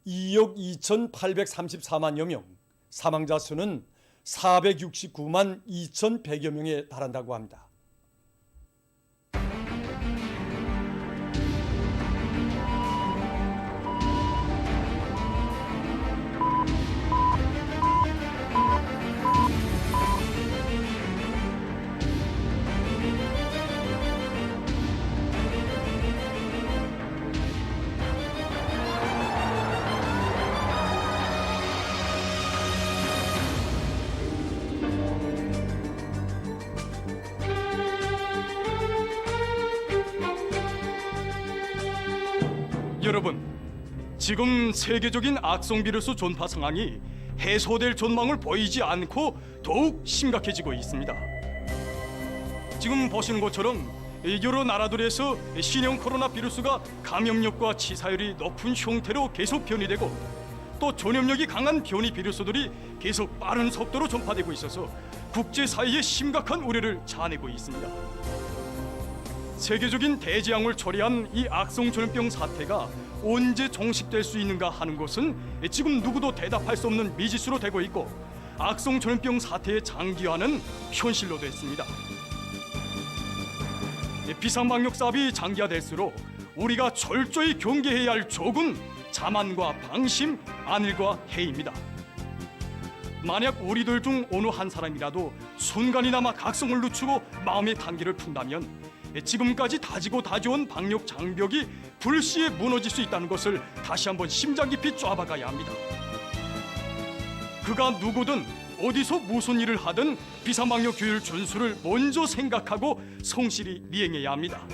2억 2,834만여 명, 사망자 수는 469만 2,100여 명에 달한다고 합니다.
여러분, 지금 세계적인 악성 비루스 전파 상황이 해소될 전망을 보이지 않고 더욱 심각해지고 있습니다. 지금 보시는 것처럼 여러 나라들에서 신형 코로나 비루스가 감염력과 치사율이 높은 형태로 계속 변이되고 또 전염력이 강한 변이 비루스들이 계속 빠른 속도로 전파되고 있어서 국제사회에 심각한 우려를 자아내고 있습니다. 세계적인 대재앙을 초래한 이 악성 전염병 사태가 언제 종식될 수 있는가 하는 것은 지금 누구도 대답할 수 없는 미지수로 되고 있고 악성 전염병 사태의 장기화는 현실로 됐습니다. 비상방역 사업이 장기화될수록 우리가 철저히 경계해야 할 족은 자만과 방심, 안일과 해입니다. 만약 우리들 중 어느 한 사람이라도 순간이나마 각성을 늦추고 마음의 단계를 푼다면 지금까지 다지고 다져온 방역 장벽이 불시에 무너질 수 있다는 것을 다시 한번 심장 깊이 抓박아야 합니다. 그가 누구든 어디서 무슨 일을 하든 비상방역 규율 준수를 먼저 생각하고 성실히 이행해야 합니다.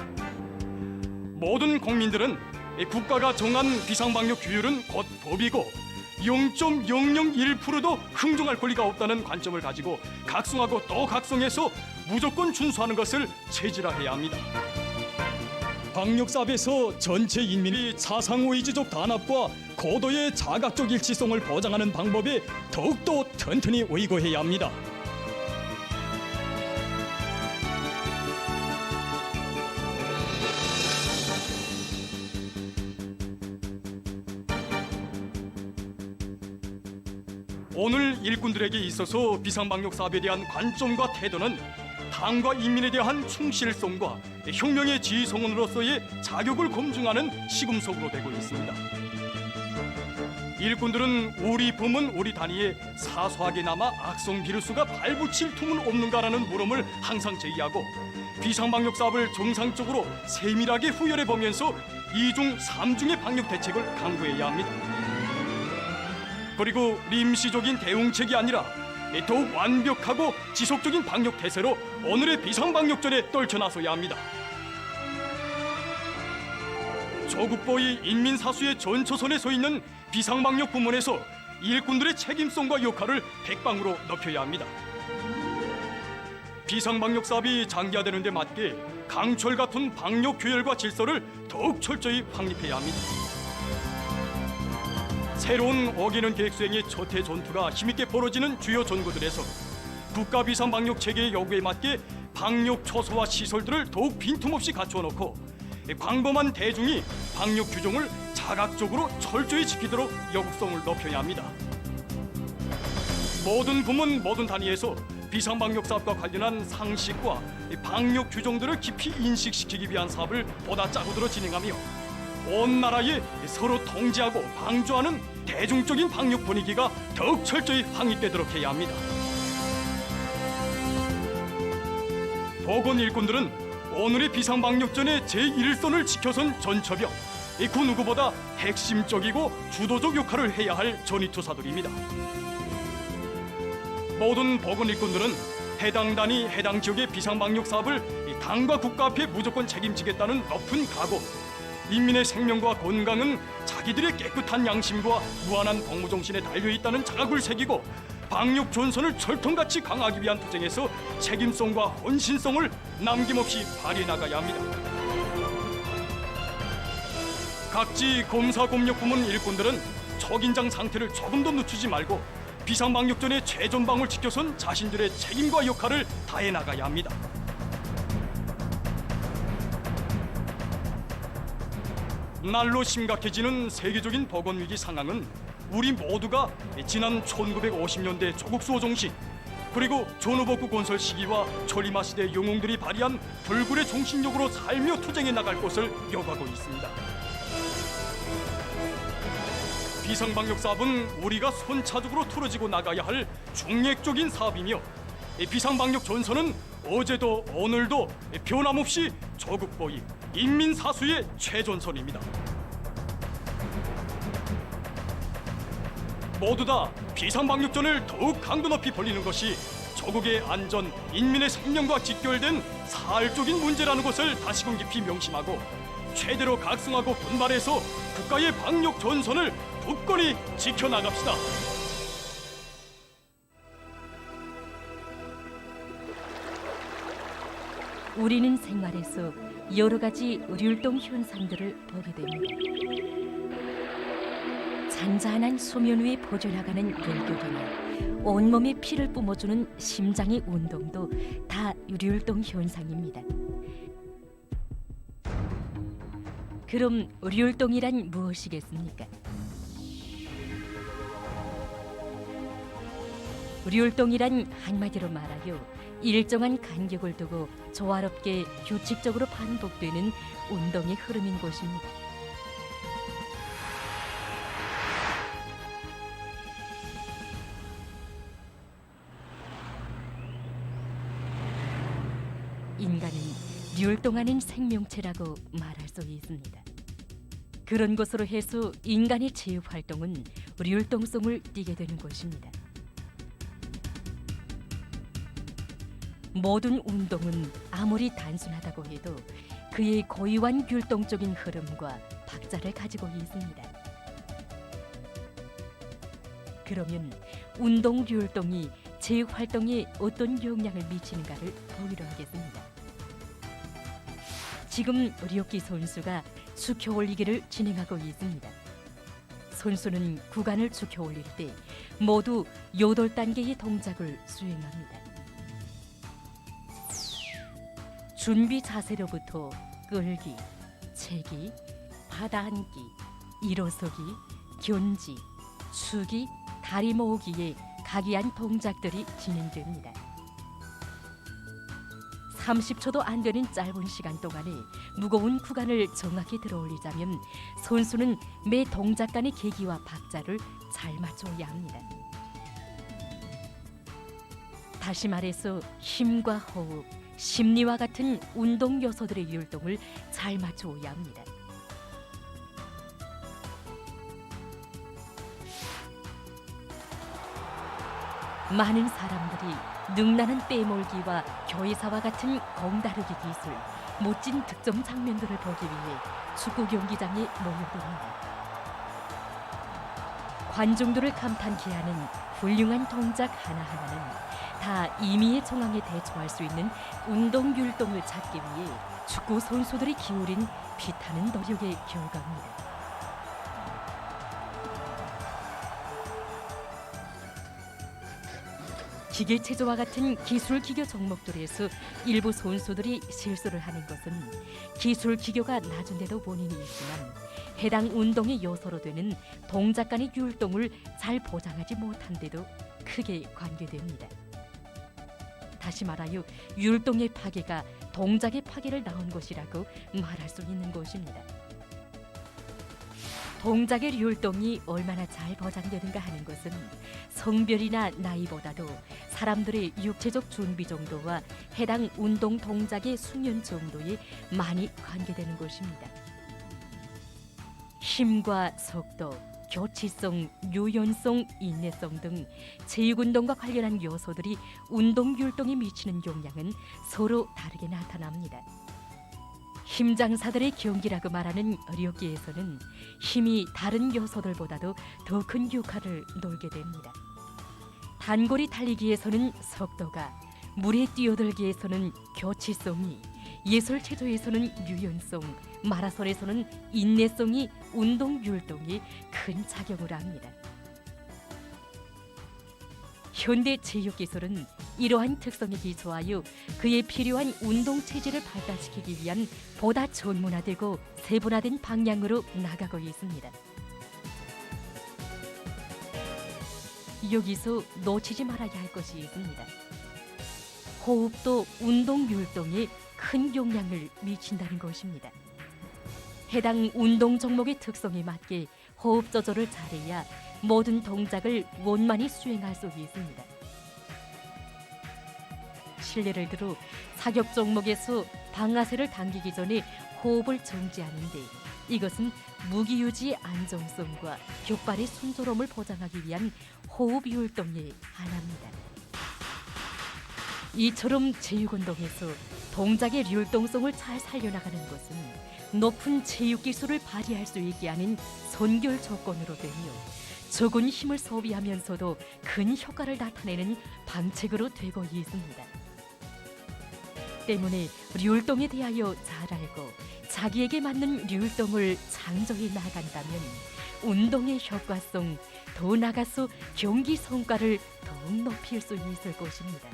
모든 국민들은 국가가 정한 비상방역 규율은 곧 법이고 0.001%도 흥정할 권리가 없다는 관점을 가지고 각성하고 또 각성해서 무조건 준수하는 것을 체질화해야 합니다. 방역사업에서 전체 인민이 사상의지적 단합과 고도의 자각적 일치성을 보장하는 방법에 더욱더 튼튼히 의거해야 합니다. 오늘 일꾼들에게 있어서 비상방역 사업에 대한 관점과 태도는 당과 인민에 대한 충실성과 혁명의 지휘성원으로서의 자격을 검증하는 시금석으로 되고 있습니다. 일꾼들은 우리 부문 우리 단위에 사소하게나마 악성 비루스가 발붙일 틈은 없는가라는 물음을 항상 제기하고 비상방역 사업을 정상적으로 세밀하게 후열해 보면서 2중 3중의 방역 대책을 강구해야 합니다. 그리고 임시적인 대응책이 아니라 더욱 완벽하고 지속적인 방역 태세로 오늘의 비상방역전에 떨쳐나서야 합니다. 조국보위 인민사수의 전초선에 서 있는 비상방역 부문에서 일꾼들의 책임성과 역할을 백방으로 높여야 합니다. 비상방역 사업이 장기화되는 데 맞게 강철 같은 방역 규율과 질서를 더욱 철저히 확립해야 합니다. 새로운 어기는 계획 수행의 첫 해 전투가 힘있게 벌어지는 주요 전구들에서 국가 비상방역 체계의 요구에 맞게 방역 초소와 시설들을 더욱 빈틈없이 갖춰놓고 광범한 대중이 방역 규정을 자각적으로 철저히 지키도록 역국성을 높여야 합니다. 모든 부문 모든 단위에서 비상방역 사업과 관련한 상식과 방역 규정들을 깊이 인식시키기 위한 사업을 보다 짜고들어 진행하며 온 나라에 서로 통제하고 방조하는 대중적인 방역 분위기가 더욱 철저히 확립되도록 해야 합니다. 보건 일꾼들은 오늘의 비상방역전의 제1선을 지켜선 전처병, 그 누구보다 핵심적이고 주도적 역할을 해야 할 전위투사들입니다. 모든 보건 일꾼들은 해당 단위, 해당 지역의 비상방역 사업을 당과 국가 앞에 무조건 책임지겠다는 높은 각오, 인민의 생명과 건강은 자기들의 깨끗한 양심과 무한한 복무정신에 달려있다는 자각을 새기고 방역 전선을 철통같이 강화하기 위한 투쟁에서 책임성과 헌신성을 남김없이 발휘해 나가야 합니다. 각지 검사검역 부문 일꾼들은 초긴장 상태를 조금도 늦추지 말고 비상방역전의 최전방을 지켜선 자신들의 책임과 역할을 다해 나가야 합니다. 날로 심각해지는 세계적인 보건위기 상황은 우리 모두가 지난 1950년대 조국 수호 정신, 그리고 전후복구 건설 시기와 초리마 시대 영웅들이 발휘한 불굴의 정신력으로 살며 투쟁해 나갈 것을 요구하고 있습니다. 비상방역 사업은 우리가 선차적으로 틀어지고 나가야 할 중액적인 사업이며, 비상방역 전선은 어제도 오늘도 변함없이 조국보위, 인민사수의 최전선입니다. 모두 다 비상방역전을 더욱 강도 높이 벌리는 것이 조국의 안전, 인민의 생명과 직결된 사활적인 문제라는 것을 다시금 깊이 명심하고 최대로 각성하고 분발해서 국가의 방역 전선을 굳건히 지켜나갑시다.
우리는 생활에서 여러 가지 의료활동 현상들을 보게 됩니다. 잔잔한 수면 위에 퍼져나가는 열격이나 온몸에 피를 뿜어주는 심장의 운동도 다 의료활동 현상입니다. 그럼 의료활동이란 무엇이겠습니까? 의료활동이란 한마디로 말하여 일정한 간격을 두고 조화롭게 규칙적으로 반복되는 운동의 흐름인 것입니다. 인간은 율동하는 생명체라고 말할 수 있습니다. 그런 것으로 해서 인간의 체육활동은 율동성을 띠게 되는 것입니다. 모든 운동은 아무리 단순하다고 해도 그의 고유한 율동적인 흐름과 박자를 가지고 있습니다. 그러면 운동 율동이 체육활동에 어떤 영향을 미치는가를 보기로 하겠습니다. 지금 류키 선수가 축혀 올리기를 진행하고 있습니다. 선수는 구간을 축혀 올릴 때 모두 8단계의 동작을 수행합니다. 준비 자세로부터 끌기, 채기, 받아안기, 일어서기, 견지, 추기, 다리 모으기에 각이한 동작들이 진행됩니다. 30초도 안 되는 짧은 시간 동안에 무거운 구간을 정확히 들어올리자면 선수는 매 동작 간의 계기와 박자를 잘 맞춰야 합니다. 다시 말해서 힘과 호흡, 심리와 같은 운동 요소들의 율동을 잘 맞춰야 합니다. 많은 사람들이 능란한 빼몰기와 교회사와 같은 공다르기 기술, 멋진 득점 장면들을 보기 위해 축구 경기장에 모여듭니다. 관중들을 감탄케 하는 훌륭한 동작 하나하나는 다 임의의 정황에 대처할 수 있는 운동 율동을 찾기 위해 축구 선수들이 기울인 피타는 노력의 결과입니다. 기계체조와 같은 기술 기교 종목들에서 일부 선수들이 실수를 하는 것은 기술 기교가 낮은데도 원인이 있지만 해당 운동의 요소로 되는 동작 간의 율동을 잘 보장하지 못한 데도 크게 관계됩니다. 다시 말하여 율동의 파괴가 동작의 파괴를 낳은 것이라고 말할 수 있는 것입니다. 동작의 율동이 얼마나 잘 보장되는가 하는 것은 성별이나 나이보다도 사람들의 육체적 준비 정도와 해당 운동 동작의 숙련 정도에 많이 관계되는 것입니다. 힘과 속도, 교치성, 유연성, 인내성 등 체육운동과 관련한 요소들이 운동 율동에 미치는 영향은 서로 다르게 나타납니다. 힘장사들의 경기라고 말하는 어렵기에서는 힘이 다른 요소들보다도 더 큰 역할을 놀게 됩니다. 단거리 달리기에서는 속도가, 물에 뛰어들기에서는 교치성이, 예술체조에서는 유연성, 마라톤에서는 인내성이 운동 율동에 큰 작용을 합니다. 현대 체육기술은 이러한 특성에 기초하여 그에 필요한 운동 체질을 발달시키기 위한 보다 전문화되고 세분화된 방향으로 나가고 있습니다. 여기서 놓치지 말아야 할 것이 있습니다. 호흡도 운동 율동에 큰 영향을 미친다는 것입니다. 해당 운동 종목의 특성에 맞게 호흡 조절을 잘해야 모든 동작을 원만히 수행할 수 있습니다. 실례를 들어 사격 종목에서 방아쇠를 당기기 전에 호흡을 정지하는데 이것은 무기 유지의 안정성과 격발의 순조로움을 보장하기 위한 호흡 율동의 하나입니다. 이처럼 체육운동에서 동작의 율동성을 잘 살려나가는 것은 높은 체육 기술을 발휘할 수 있게 하는 선결 조건으로 되며 적은 힘을 소비하면서도 큰 효과를 나타내는 방책으로 되고 있습니다. 때문에 율동에 대하여 잘 알고 자기에게 맞는 율동을 창조해 나간다면 운동의 효과성, 더 나아가서 경기 성과를 더욱 높일 수 있을 것입니다.